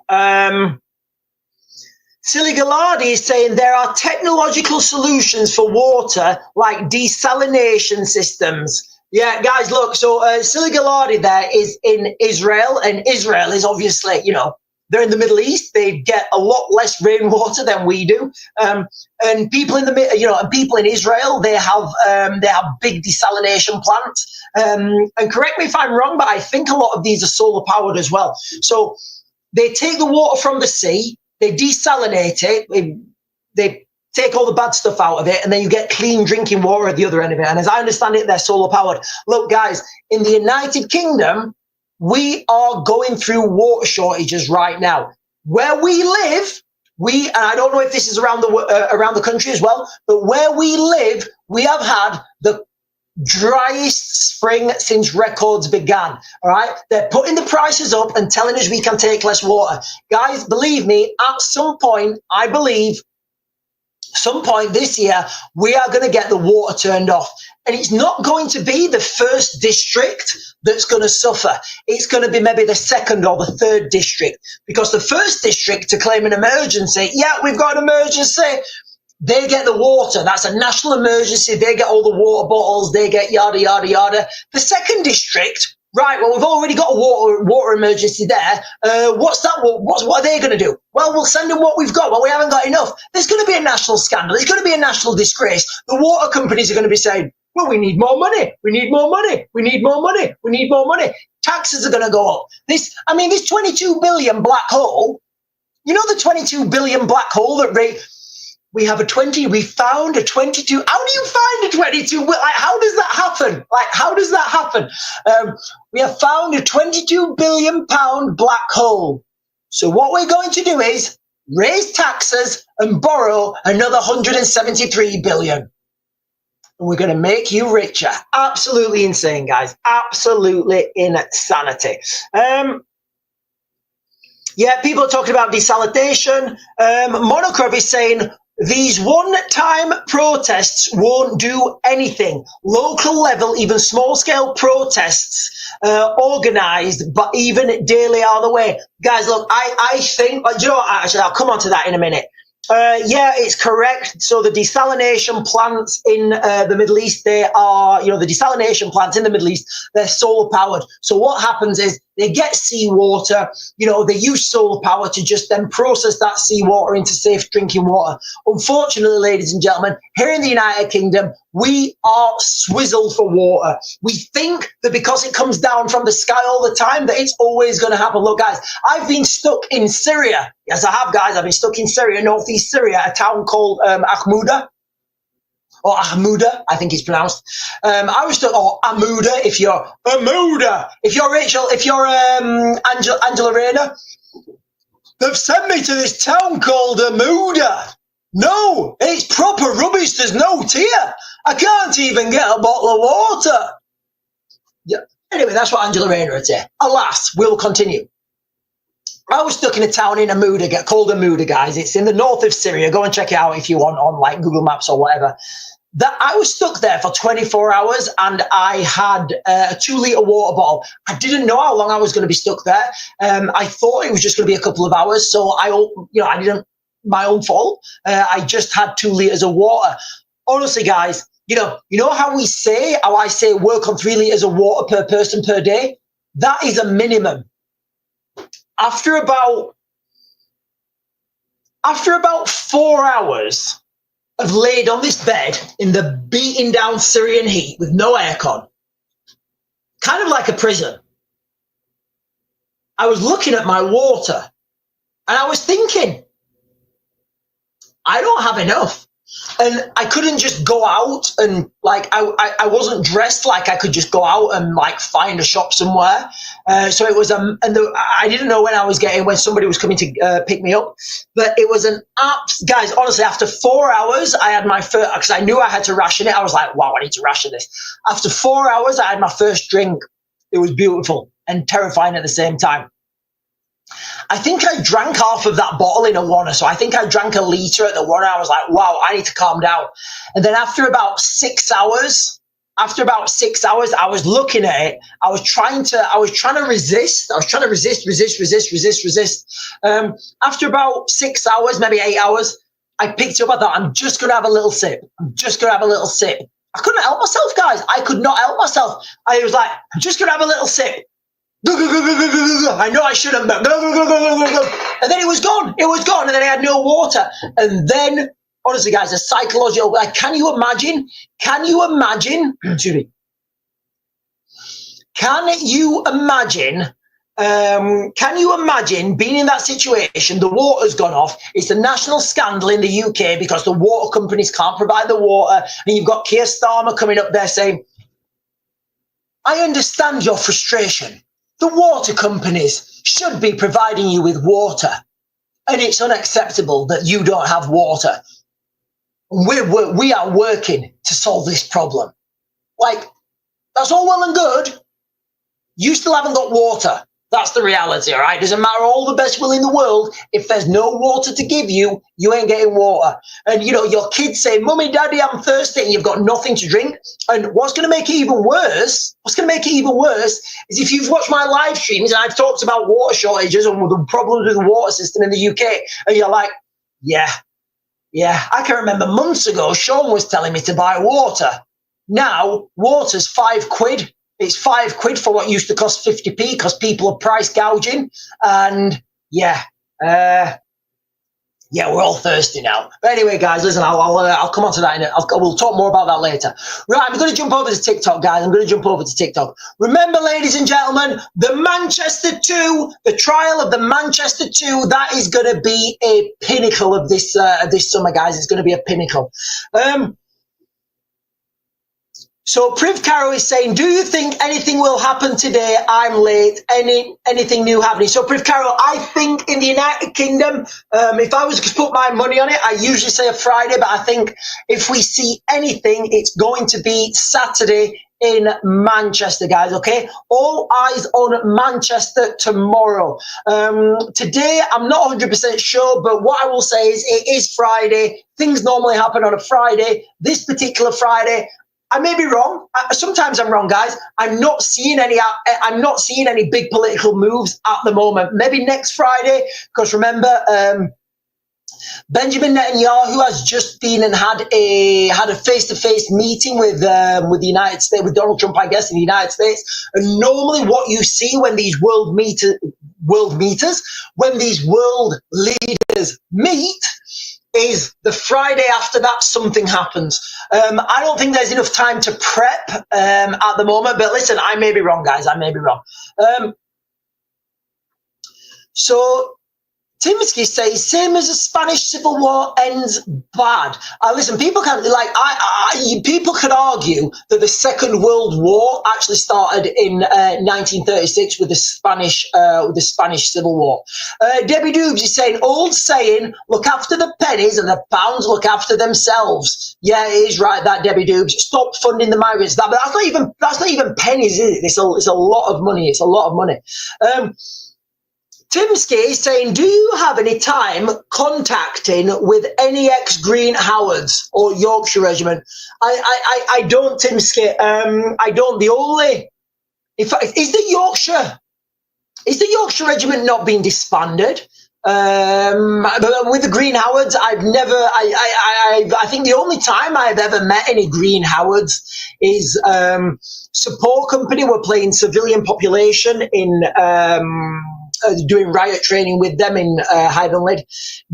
Silly Gallardi is saying there are technological solutions for water like desalination systems. Yeah, guys, look, so Silly Gallardi there is in Israel, and Israel is obviously, they're in the Middle East. They get a lot less rainwater than we do. And people in people in Israel, they have big desalination plants. And correct me if I'm wrong, but I think a lot of these are solar powered as well. So they take the water from the sea, they desalinate it, they take all the bad stuff out of it, and then you get clean drinking water at the other end of it. And as I understand it, they're solar powered. Look, guys, in the United Kingdom, we are going through water shortages right now. Where we live, and I don't know if this is around the country as well, but where we live, we have had the driest spring since records began. All right, they're putting the prices up and telling us we can take less water. Guys, believe me, at some point, I believe, some point this year, we are going to get the water turned off. And it's not going to be the first district that's going to suffer. It's going to be maybe the second or the third district, because the first district to claim an emergency, yeah, we've got an emergency, they get the water. That's a national emergency. They get all the water bottles. They get yada, yada, yada. The second district, Right, well, we've already got a water emergency there. What are they going to do? Well, we'll send them what we've got. Well, we haven't got enough. There's going to be a national scandal. There's going to be a national disgrace. The water companies are going to be saying, well, we need more money. We need more money. We need more money. We need more money. Taxes are going to go up. This 22 billion black hole, you know, the 22 billion black hole that we found a 22. How do you find a 22? Like, how does that happen? We have found a 22 billion pound black hole. So what we're going to do is raise taxes and borrow another 173 billion. And we're going to make you richer. Absolutely insane, guys. Absolutely insanity. Yeah, people are talking about desalination. Monocrop is saying, these one-time protests won't do anything. Local level, even small-scale protests organised, but even daily are the way. Guys, look, I think, you know what, actually, I'll come on to that in a minute. Yeah, it's correct. So the desalination plants in the Middle East, they are, the desalination plants in the Middle East, they're solar powered. So what happens is they get seawater, they use solar power to just then process that seawater into safe drinking water. Unfortunately, ladies and gentlemen, here in the United Kingdom, we are swizzled for water. We think that because it comes down from the sky all the time, that it's always going to happen. Look, guys, I've been stuck in Syria. Yes, I have, guys. I've been stuck in Syria, northeast Syria, a town called Ahmouda, I think it's pronounced. I was stuck, or Amuda, if you're Rachel, if you're Angela Rayner. They've sent me to this town called Amuda. No, it's proper rubbish. There's no tea. I can't even get a bottle of water. Yeah. Anyway, that's what Angela Rayner would say. Alas, we'll continue. I was stuck in a town in Amuda, called Amuda, guys. It's in the north of Syria. Go and check it out if you want on like Google Maps or whatever. That I was stuck there for 24 hours and I had a 2-litre water bottle. I didn't know how long I was going to be stuck there. I thought it was just going to be a couple of hours. So I didn't, my own fault. I just had 2 litres of water. Honestly, guys, you know how I say work on 3 litres of water per person per day? That is a minimum. After about 4 hours of laid on this bed in the beating down Syrian heat with no aircon, kind of like a prison, I was looking at my water and I was thinking, I don't have enough. And I couldn't just go out and I wasn't dressed like I could just go out and find a shop somewhere. So it was I didn't know when somebody was coming to pick me up, but it was guys, honestly, after 4 hours, I had my first, because I knew I had to ration it. I was like, wow, I need to ration this. After 4 hours, I had my first drink. It was beautiful and terrifying at the same time. I think I drank half of that bottle in a one. So I think I drank a litre at the one. I was like, wow, I need to calm down. And then after about 6 hours, I was looking at it. I was trying to resist. After about 6 hours, maybe 8 hours, I picked it up. I thought, I'm just going to have a little sip. I couldn't help myself, guys. I could not help myself. I was like, I'm just going to have a little sip. I know I shouldn't, but and then it was gone. And then I had no water. And then, honestly, guys, a psychological, can you imagine? Excuse me. Can you imagine being in that situation? The water's gone off. It's a national scandal in the UK because the water companies can't provide the water. And you've got Keir Starmer coming up there saying, I understand your frustration. The water companies should be providing you with water, and it's unacceptable that you don't have water. We are working to solve this problem. That's all well and good. You still haven't got water. That's the reality, all right? Doesn't matter all the best will in the world. If there's no water to give you, you ain't getting water. And, your kids say, Mummy, Daddy, I'm thirsty, and you've got nothing to drink. And what's going to make it even worse is if you've watched my live streams and I've talked about water shortages and the problems with the water system in the UK, and you're like, yeah, I can remember months ago, Sean was telling me to buy water. Now, water's £5 It's £5 for what used to cost 50p because people are price gouging. And yeah, yeah, we're all thirsty now. But anyway, guys, listen, I'll come on to that. We'll talk more about that later. Right, I'm going to jump over to TikTok, guys. I'm going to jump over to TikTok. Remember, ladies and gentlemen, the Manchester 2, the trial of the Manchester 2, that is going to be a pinnacle of this summer, guys. It's going to be a pinnacle. So Priv Caro is saying, do you think anything will happen today? I'm late. Anything new happening? So Priv Caro, I think in the United Kingdom, if I was to put my money on it, I usually say a Friday, but I think if we see anything, it's going to be Saturday in Manchester, guys, okay? All eyes on Manchester tomorrow. Today, I'm not 100% sure, but what I will say is it is Friday. Things normally happen on a Friday. This particular Friday, I may be wrong. Sometimes I'm wrong, guys. I'm not seeing any big political moves at the moment. Maybe next Friday, because remember, Benjamin Netanyahu has just been and had a face-to-face meeting with the United States, with Donald Trump, I guess, in the United States. And normally, what you see when these world leaders meet, is the Friday after that something happens. I don't think there's enough time to prep at the moment, but listen, I may be wrong, guys. I may be wrong. So Timothy says, same as the Spanish Civil War ends bad. Listen, people can people could argue that the Second World War actually started in 1936 with the Spanish Civil War. Debbie Doobs is saying, old saying, look after the pennies and the pounds look after themselves. Yeah, it is right, that Debbie Doobs. Stop funding the migrants. But that's not even pennies, is it? It's a lot of money. It's a lot of money. Timsky is saying, do you have any time contacting with any ex-Green Howards or Yorkshire Regiment? I don't, Timsky. I don't. The only, is the Yorkshire Regiment not been disbanded? But with the Green Howards, I've never. I think the only time I've ever met any Green Howards is support company were playing civilian population in. Doing riot training with them in Highland Lid.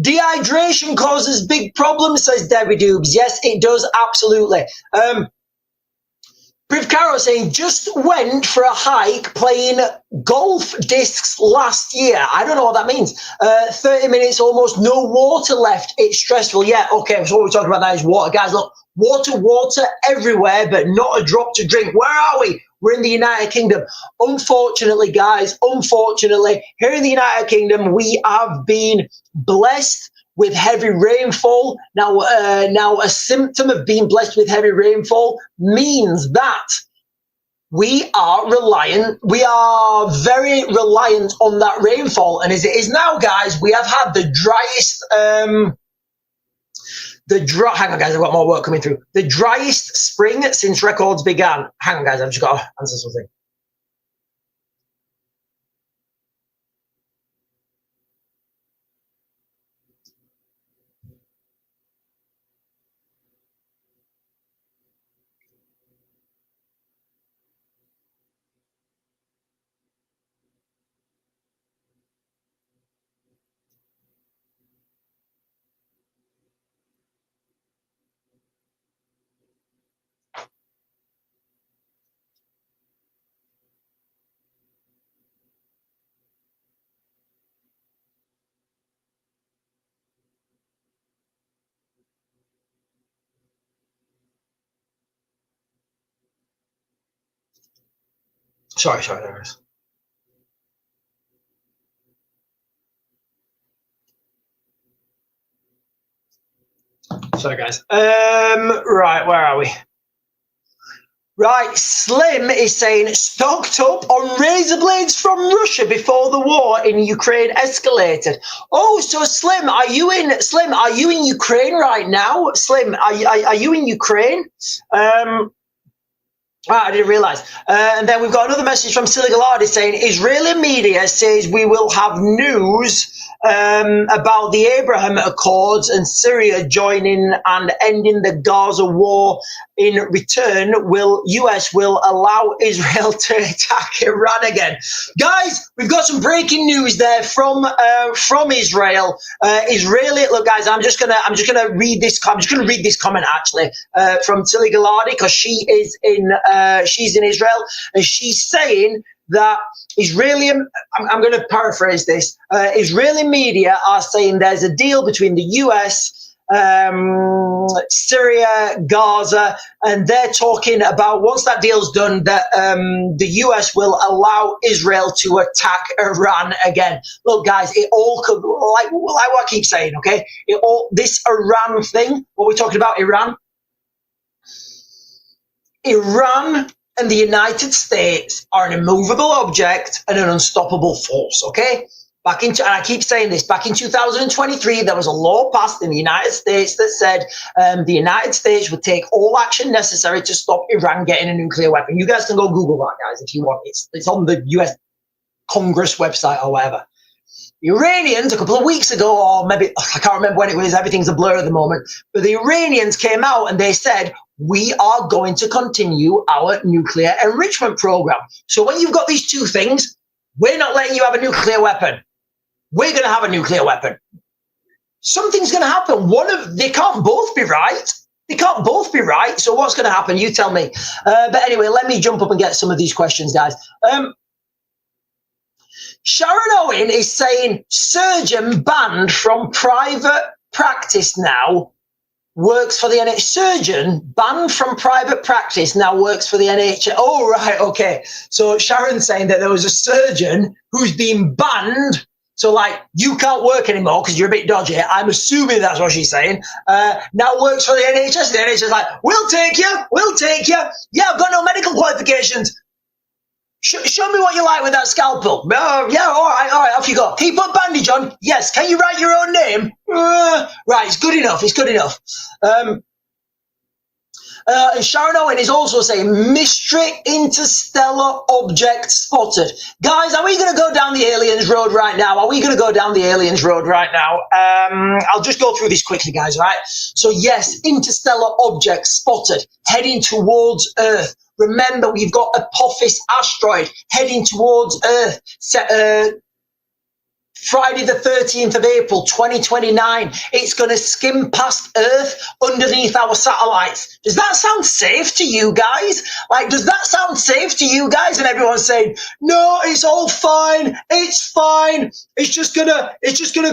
Dehydration causes big problems, says Debbie Doobs. Yes, it does, absolutely. Priv Caro saying, just went for a hike playing golf discs last year. I don't know what that means. 30 minutes, almost no water left. It's stressful. Yeah, okay, so what we're talking about now is water. Guys, look, water everywhere, but not a drop to drink. Where are we? We're in the United Kingdom. Unfortunately, guys, here in the United Kingdom, we have been blessed with heavy rainfall. Now, a symptom of being blessed with heavy rainfall means that we are very reliant on that rainfall. And as it is now, guys, we have had the driest, hang on, guys, I've got more work coming through. The driest spring since records began. Hang on, guys, I've just got to answer something. Sorry, there it is. Sorry, guys. Right, where are we? Right, Slim is saying, stocked up on razor blades from Russia before the war in Ukraine escalated. Oh, so Slim, are you in Ukraine right now? Slim, are you in Ukraine? Ah, I didn't realise. And then we've got another message from Silly Gallardi saying Israeli media says we will have news about the Abraham Accords and Syria joining and ending the Gaza war. In return, US will allow Israel to attack Iran again. Guys, we've got some breaking news there from Israel. Israeli, look, guys, I'm just gonna read this. I'm just gonna read this comment actually from Tilly Gallardi because she's in Israel and she's saying that I'm going to paraphrase this. Israeli media are saying there's a deal between the US, Syria, Gaza, and they're talking about once that deal's done, that the US will allow Israel to attack Iran again. Look, guys, it all could, like what I keep saying, okay? This Iran thing, what we're talking about, Iran and the United States are an immovable object and an unstoppable force, okay? And I keep saying this, back in 2023, there was a law passed in the United States that said the United States would take all action necessary to stop Iran getting a nuclear weapon. You guys can go Google that, guys, if you want. It's on the US Congress website or whatever. The Iranians, a couple of weeks ago, or maybe, I can't remember when it was, everything's a blur at the moment, but the Iranians came out and they said, we are going to continue our nuclear enrichment program. So when you've got these two things, we're not letting you have a nuclear weapon. We're going to have a nuclear weapon. Something's going to happen. They can't both be right. They can't both be right. So what's going to happen? You tell me. But anyway, let me jump up and get some of these questions, guys. Sharon Owen is saying surgeon banned from private practice now works for the NHS. Surgeon banned from private practice now works for the NHS. Oh, right, okay. So Sharon's saying that there was a surgeon who's been banned. So, like, you can't work anymore because you're a bit dodgy. I'm assuming that's what she's saying. Now works for the NHS. The NHS is like, we'll take you. Yeah, I've got no medical qualifications. Show me what you like with that scalpel. Yeah, all right, off you go. Can you put a bandage on? Yes. Can you write your own name? Right, it's good enough. And Sharon Owen is also saying mystery interstellar object spotted. Guys, are we going to go down the aliens road right now? I'll just go through this quickly, guys, all right? So yes, interstellar object spotted heading towards Earth. Remember, we've got Apophis asteroid heading towards Earth. Friday the 13th of April, 2029. It's going to skim past Earth underneath our satellites. Does that sound safe to you guys? Like, does that sound safe to you guys? And everyone's saying, no, it's all fine. It's fine. It's just gonna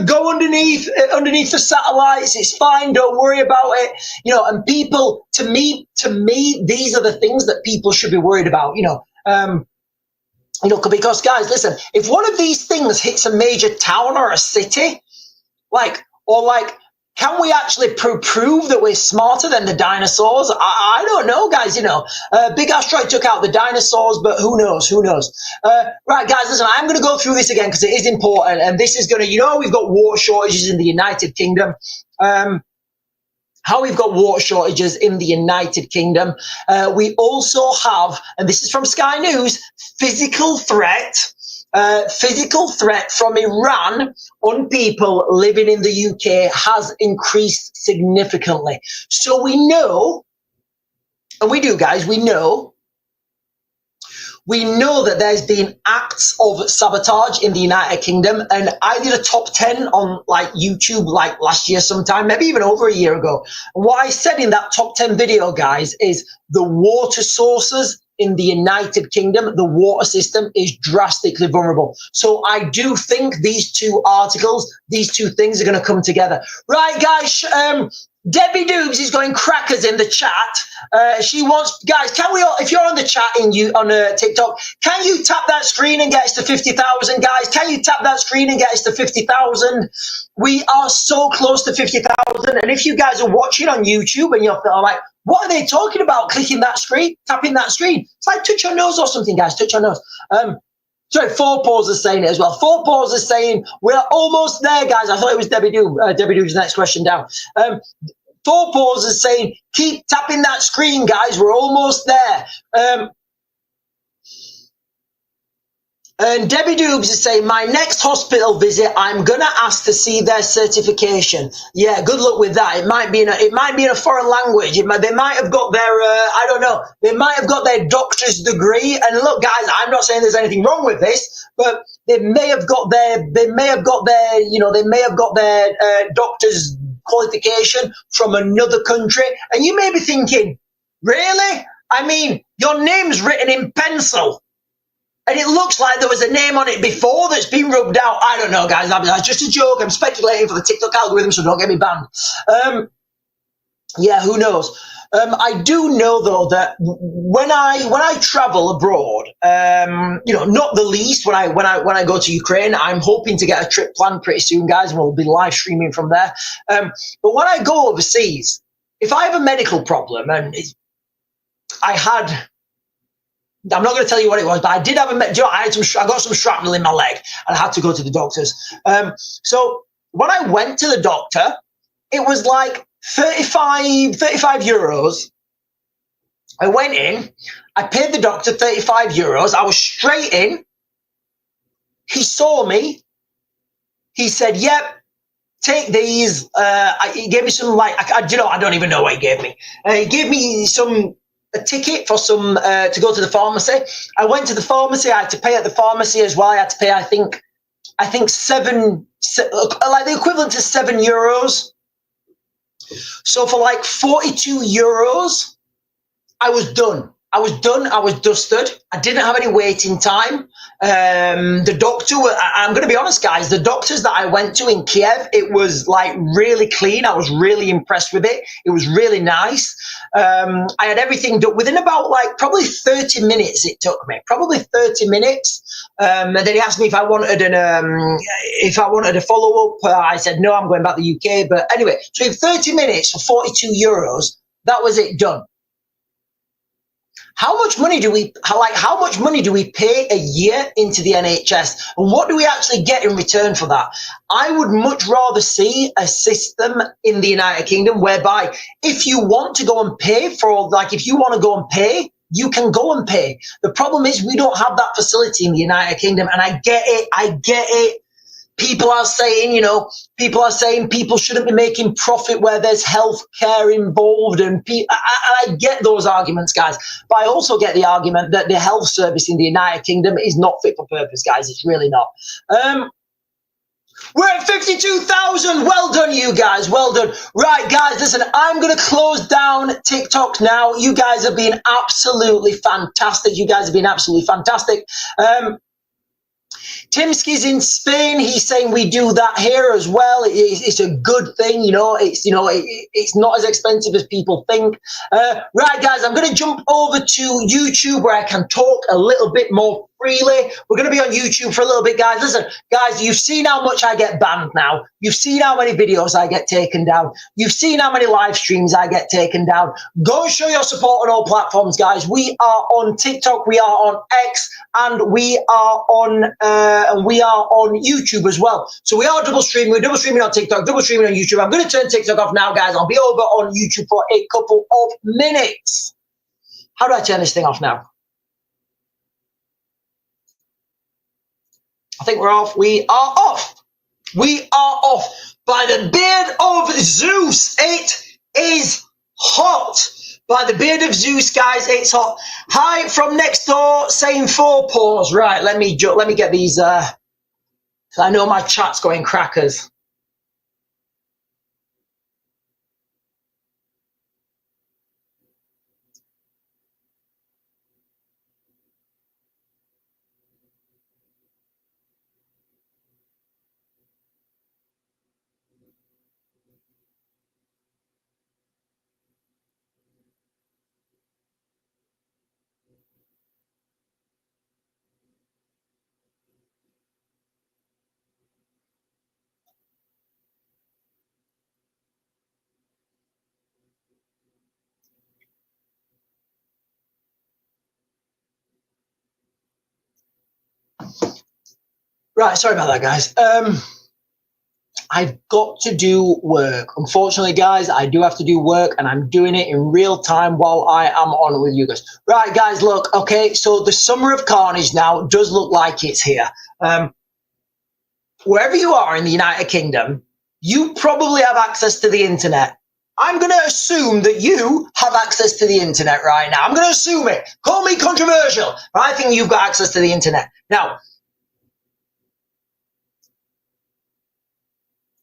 go underneath the satellites. It's fine. Don't worry about it. You know, and people, to me, these are the things that people should be worried about, because guys, listen, if one of these things hits a major town or a city, can we actually prove that we're smarter than the dinosaurs? I don't know, guys, big asteroid took out the dinosaurs, but who knows? Right, guys, listen, I'm going to go through this again because it is important. And this is going to, we've got water shortages in the United Kingdom. How we've got water shortages in the United Kingdom. We also have, and this is from Sky News, physical threat from Iran on people living in the UK has increased significantly. So we know, and we do, guys, we know that there's been acts of sabotage in the United Kingdom, and I did a top 10 on YouTube last year sometime, maybe even over a year ago. And what I said in that top 10 video, guys, is the water sources in the United Kingdom, the water system is drastically vulnerable. So I do think these two things are going to come together. Right, guys, Debbie Doobs is going crackers in the chat. She wants, guys, can we all, if you're on the chat on TikTok, can you tap that screen and get us to 50,000, guys? Can you tap that screen and get us to 50,000? We are so close to 50,000. And if you guys are watching on YouTube and you're like, what are they talking about? Clicking that screen, tapping that screen. It's like touch your nose or something, guys. Touch your nose. Sorry, Four Paws is saying it as well. Four Paws is saying we're almost there, guys. I thought it was Debbie Doobs. Debbie Doobs, next question down. Four Paws is saying, keep tapping that screen, guys. We're almost there. And Debbie Doobs is saying, my next hospital visit, I'm gonna ask to see their certification. Yeah, good luck with that. It might be in a foreign language. They might have got their I don't know. They might have got their doctor's degree. And look, guys, I'm not saying there's anything wrong with this, but they may have got their doctor's qualification from another country. And you may be thinking, really? I mean, your name's written in pencil. And it looks like there was a name on it before that's been rubbed out. I don't know, guys. That's just a joke. I'm speculating for the TikTok algorithm, so don't get me banned. Yeah, who knows? I do know though that when I travel abroad, not the least when I go to Ukraine, I'm hoping to get a trip planned pretty soon, guys, and we'll be live streaming from there. But when I go overseas, if I have a medical problem and I'm not going to tell you what it was, but I did have I got some shrapnel in my leg and I had to go to the doctors. So when I went to the doctor, it was like 35 euros. I went in, I paid the doctor 35 euros. I was straight in. He saw me. He said, yep, take these. He gave me some, I don't even know what he gave me. He gave me a ticket for to go to the pharmacy. I went to the pharmacy. I had to pay at the pharmacy as well. I had to pay, I think the equivalent to 7 euros. So for like 42 euros, I was done. I was dusted. I didn't have any waiting time. The doctor, I'm going to be honest, guys, the doctors that I went to in Kiev, it was like really clean. I was really impressed with it. It was really nice. I had everything done within about probably 30 minutes. It took me probably 30 minutes. And then he asked me if I wanted a follow up. I said, no, I'm going back to the UK. But anyway, so in 30 minutes for 42 euros, that was it done. How much money do we pay a year into the NHS, and what do we actually get in return for that? I would much rather see a system in the United Kingdom whereby if you want to go and pay you can go and pay. The problem is we don't have that facility in the United Kingdom, and I get it. People are saying people shouldn't be making profit where there's health care involved, and I get those arguments, guys. But I also get the argument that the health service in the United Kingdom is not fit for purpose, guys. It's really not. We're at 52,000. Well done, you guys. Well done. Right, guys, listen, I'm going to close down TikTok now. You guys have been absolutely fantastic. Timsky's in Spain. He's saying we do that here as well. It's a good thing, it's not as expensive as people think. Right, guys, I'm going to jump over to YouTube where I can talk a little bit more freely. We're going to be on YouTube for a little bit, guys. Listen, guys, you've seen how much I get banned now. You've seen how many videos I get taken down. You've seen how many live streams I get taken down. Go and show your support on all platforms, guys. We are on TikTok, we are on X, and we are on YouTube as well. So we are double streaming. We're double streaming on TikTok, double streaming on YouTube. I'm going to turn TikTok off now, guys. I'll be over on YouTube for a couple of minutes. How do I turn this thing off now? I think we're off. We are off. We are off. By the beard of Zeus, it is hot. By the beard of Zeus, guys, it's hot. Hi from next door, saying 4 paws. Right, let me get these. I know my chat's going crackers. Right, sorry about that, guys. I've got to do work. Unfortunately, guys, I do have to do work, and I'm doing it in real time while I am on with you guys. Right, guys, look, okay, so the summer of carnage now does look like it's here. Wherever you are in the United Kingdom, you probably have access to the internet. I'm going to assume that you have access to the internet right now. I'm going to assume it. Call me controversial, but I think you've got access to the internet. Now,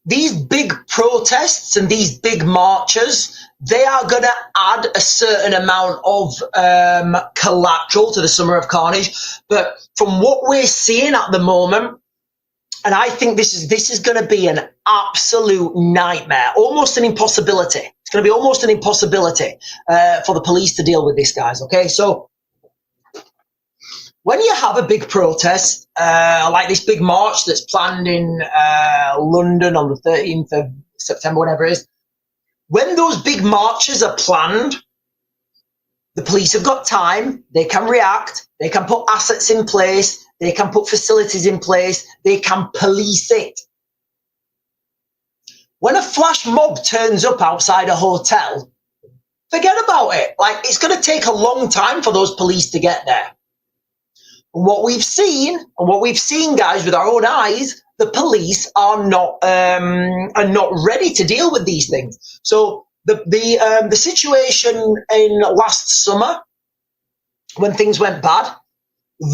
these big protests and these big marches, they are going to add a certain amount of collateral to the summer of carnage. But from what we're seeing at the moment, and I think this is going to be an absolute nightmare, almost an impossibility. It's going to be almost an impossibility for the police to deal with this, guys. Okay, so when you have a big protest, like this big march that's planned in London on the 13th of September, whatever it is, when those big marches are planned, the police have got time, they can react, they can put assets in place, they can put facilities in place, they can police it. When a flash mob turns up outside a hotel, forget about it. Like, it's going to take a long time for those police to get there. And what we've seen, guys, with our own eyes, the police are not ready to deal with these things. So the situation in last summer, when things went bad,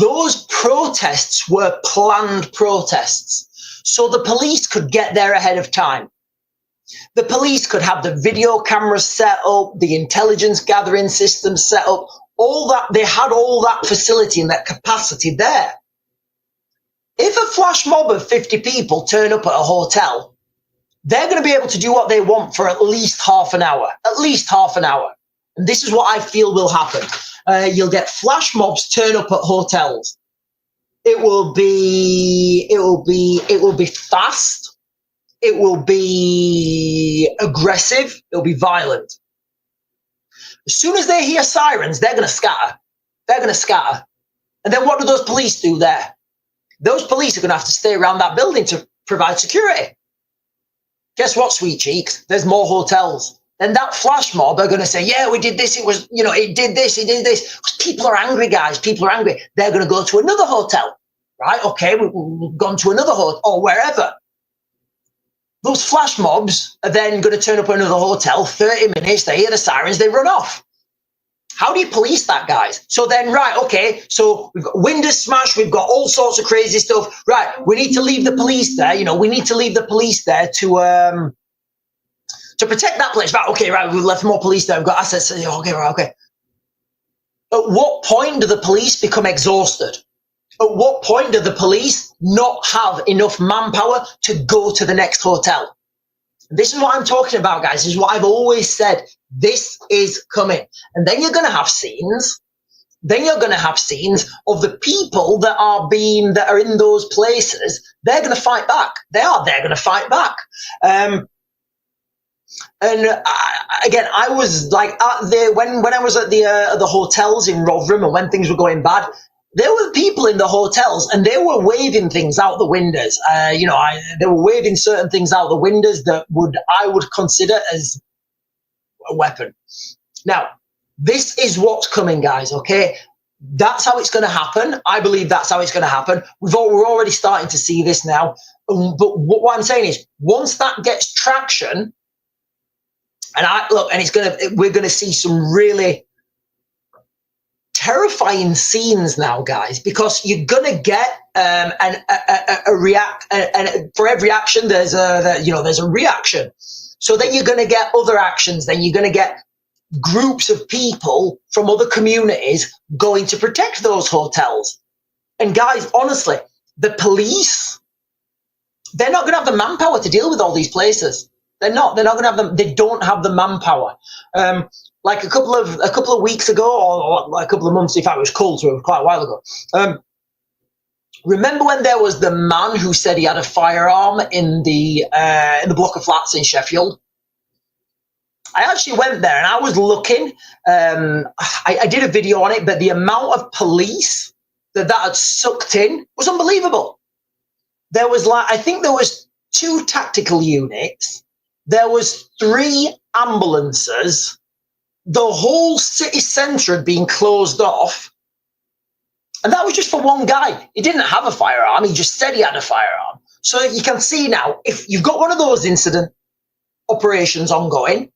those protests were planned protests. So the police could get there ahead of time. The police could have the video cameras set up, the intelligence gathering systems set up, all that. They had all that facility and that capacity there. If a flash mob of 50 people turn up at a hotel, they're going to be able to do what they want for at least half an hour. And this is what I feel will happen. You'll get flash mobs turn up at hotels. It will be fast. It will be aggressive. It'll be violent. As soon as they hear sirens, they're going to scatter. And then what do those police do there? Those police are going to have to stay around that building to provide security. Guess what, sweet cheeks? There's more hotels. Then that flash mob are going to say, yeah, we did this. It did this. People are angry, guys. People are angry. They're going to go to another hotel, right? Okay, we've gone to another hotel or wherever. Those flash mobs are then going to turn up at another hotel, 30 minutes, they hear the sirens, they run off. How do you police that, guys? So then, right, okay, so we've got windows smashed, we've got all sorts of crazy stuff. Right, we need to leave the police there, we need to leave the police there to protect that place. Right, okay, right, we've left more police there, we've got assets, okay, right, okay. At what point do the police become exhausted? At what point do the police not have enough manpower to go to the next hotel? This is what I'm talking about, guys. This is what I've always said. This is coming. And then you're going to have scenes. Of the people that are in those places. They're going to fight back. They're going to fight back. Again, I was like when I was at the hotels in Rotherham, and when things were going bad, there were people in the hotels and they were waving things out the windows. They were waving certain things out the windows that I would consider as a weapon. Now, this is what's coming, guys, okay? That's how it's going to happen. I believe that's how it's going to happen. We're already starting to see this now. But what I'm saying is, once that gets traction, we're going to see some really terrifying scenes now, guys, because you're gonna get a react, and for every action there's a reaction. So then you're gonna get other actions. Then you're gonna get groups of people from other communities going to protect those hotels. And guys, honestly, the police, they're not gonna have the manpower to deal with all these places. They're not gonna have them. They don't have the manpower. Like a couple of weeks ago, or a couple of months, in fact, it was cold, so it was quite a while ago. Remember when there was the man who said he had a firearm in the block of flats in Sheffield? I actually went there and I was looking. I did a video on it, but the amount of police that had sucked in was unbelievable. I think there was 2 tactical units, there was 3 ambulances, the whole city centre had been closed off, and that was just for one guy. He didn't have a firearm, he just said he had a firearm. So you can see now, if you've got one of those incident operations ongoing,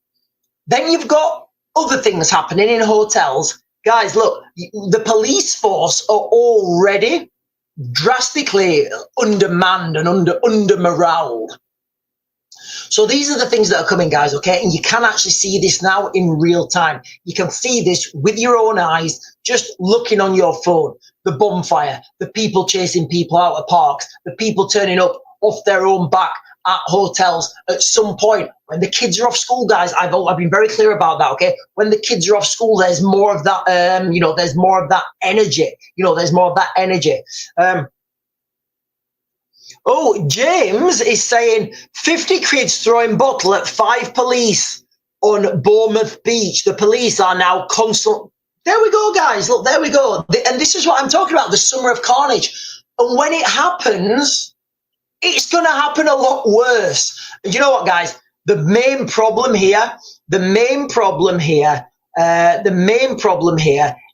then you've got other things happening in hotels. Guys, look, the police force are already drastically undermanned and under-moraled. So these are the things that are coming, guys, okay? And you can actually see this now in real time. You can see this with your own eyes, just looking on your phone. The bonfire, the people chasing people out of parks, the people turning up off their own back at hotels at some point. When the kids are off school, guys, I've been very clear about that, okay? When the kids are off school, there's more of that, there's more of that energy. There's more of that energy. Oh, James is saying 50 kids throwing bottle at 5 police on Bournemouth Beach. The police are now constant. There we go, guys. Look, there we go. And this is what I'm talking about, the summer of carnage. And when it happens, it's going to happen a lot worse. And you know what, guys? The main problem here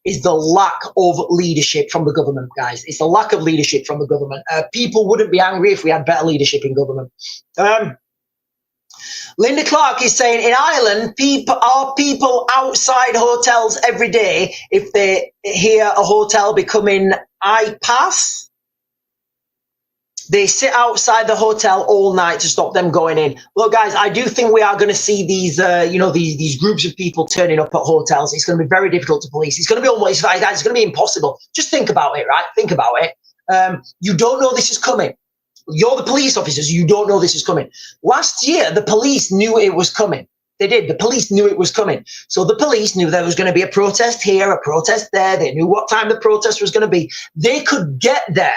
is the lack of leadership from the government, guys. It's the lack of leadership from the government. People wouldn't be angry if we had better leadership in government. Linda Clark is saying, in Ireland, people outside hotels every day if they hear a hotel becoming iPass. They sit outside the hotel all night to stop them going in. Look, guys, I do think we are going to see these, these groups of people turning up at hotels. It's going to be very difficult to police. It's going to be almost, guys, it's going to be impossible. Just think about it, right? Think about it. You don't know this is coming. You're the police officers. You don't know this is coming. Last year, the police knew it was coming. They did. The police knew it was coming. So the police knew there was going to be a protest here, a protest there. They knew what time the protest was going to be. They could get there.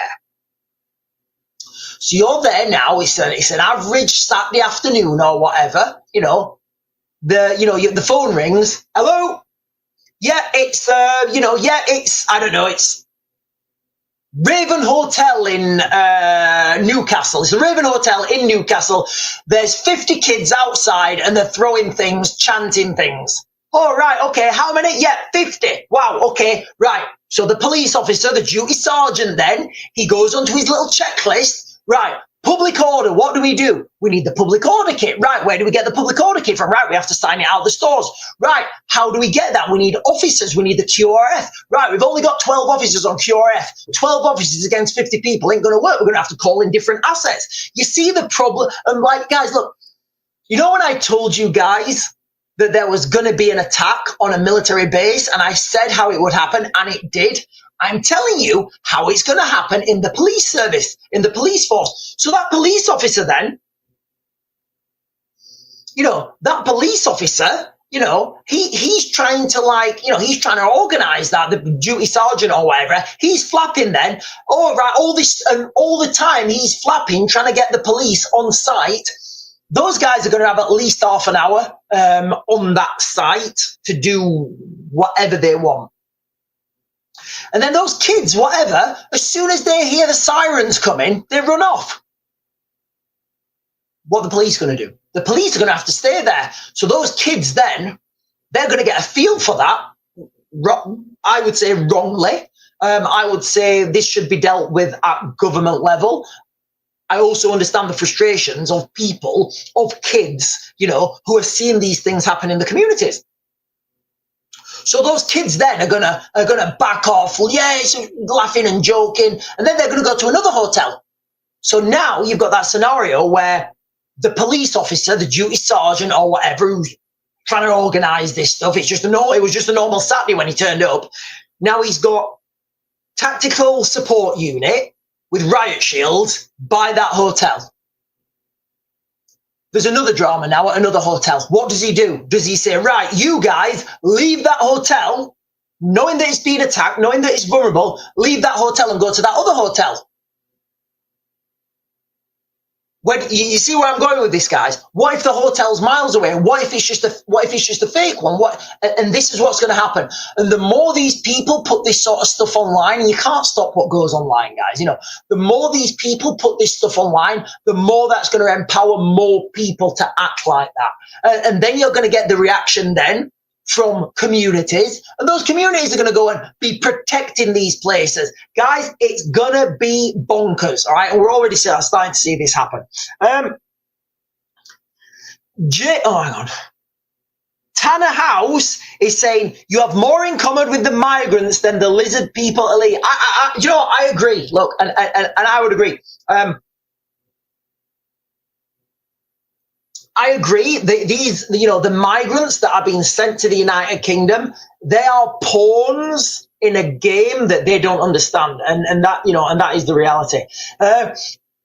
So you're there now. It's an average Saturday afternoon or whatever. The phone rings. Hello. Yeah, it's I don't know. It's Raven Hotel in Newcastle. It's a Raven Hotel in Newcastle. There's 50 kids outside and they're throwing things, chanting things. Oh, right. Okay. How many? Yeah, 50. Wow. Okay. Right. So the police officer, the duty sergeant, then he goes onto his little checklist. Right, public order, what do? We need the public order kit. Right, where do we get the public order kit from? Right, we have to sign it out of the stores. Right, how do we get that? We need officers, we need the QRF. Right, we've only got 12 officers on QRF. 12 officers against 50 people ain't going to work. We're going to have to call in different assets. You see the problem? And guys, look, when I told you guys that there was going to be an attack on a military base and I said how it would happen, and it did, I'm telling you how it's going to happen in the police service, in the police force. So that police officer then, that police officer, he's trying to he's trying to organize that, the duty sergeant or whatever. He's flapping then. All right, all the time he's flapping, trying to get the police on site. Those guys are going to have at least half an hour on that site to do whatever they want. And then those kids, whatever, as soon as they hear the sirens coming, they run off. What are the police going to do? The police are going to have to stay there. So those kids then, they're going to get a feel for that. I would say wrongly. I would say this should be dealt with at government level. I also understand the frustrations of people, of kids, who are seeing these things happen in the communities. So those kids then are gonna back off. Well, yeah, it's laughing and joking, and then they're gonna go to another hotel. So now you've got that scenario where the police officer, the duty sergeant or whatever, who's trying to organise this stuff. It was just a normal Saturday when he turned up. Now he's got tactical support unit with riot shields by that hotel. There's another drama now at another hotel. What does he do? Does he say, right, you guys leave that hotel, knowing that it's being attacked, knowing that it's vulnerable, leave that hotel and go to that other hotel? when you see where I'm going with this, guys? What if the hotel's miles away? What if it's just a fake one? And this is what's going to happen. And the more these people put this sort of stuff online, and you can't stop what goes online, guys. You know, the more these people put this stuff online, the more that's going to empower more people to act like that. And then you're going to get the reaction then from communities, and those communities are going to go and be protecting these places. Guys, it's going to be bonkers, all right? And we're already starting to see this happen. Hang on. Tanner House is saying, you have more in common with the migrants than the lizard people elite. You know, I agree. Look, and I would agree. I agree. These, you know, the migrants that are being sent to the United Kingdom, they are pawns in a game that they don't understand, and that, you know, and that is the reality.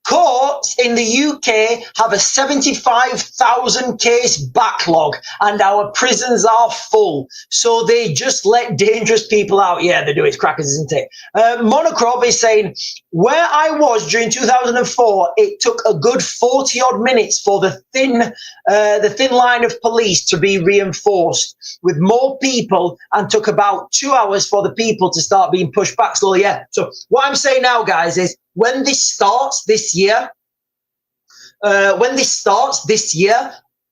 Courts in the UK have a 75,000 case backlog, and our prisons are full. So they just let dangerous people out. Yeah, they do. It's crackers, isn't it? Monocrop is saying, where I was during 2004, it took a good 40 odd minutes for the thin line of police to be reinforced with more people, and took about 2 hours for the people to start being pushed back slowly. Yeah. So what I'm saying now, guys, is when this starts this year,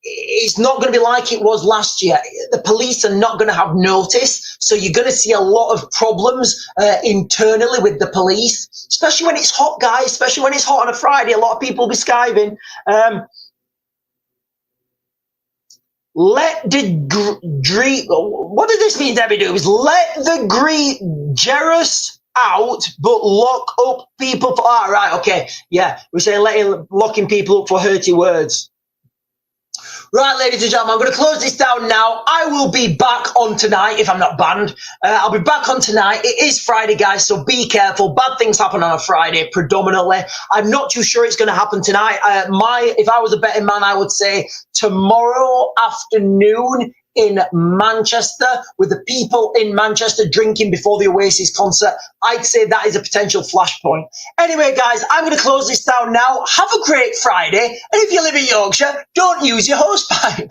it's not going to be like it was last year. The police are not going to have notice, so you're going to see a lot of problems internally with the police, especially when it's hot, guys, especially when it's hot on a Friday. A lot of people will be skiving. Let the what does this mean, Debbie Doobs? Let the Gerus out, but lock up people for, right, okay, yeah, we're saying locking people up for hurty words. Right, ladies and gentlemen, I'm going to close this down now. I will be back on tonight if I'm not banned. I'll be back on tonight. It is Friday, guys, so be careful. Bad things happen on a Friday, predominantly. I'm not too sure it's going to happen tonight. If I was a betting man, I would say tomorrow afternoon in Manchester, with the people in Manchester drinking before the Oasis concert. I'd say that is a potential flashpoint. Anyway, guys, I'm going to close this down now. Have a great Friday. And if you live in Yorkshire, don't use your hosepipe.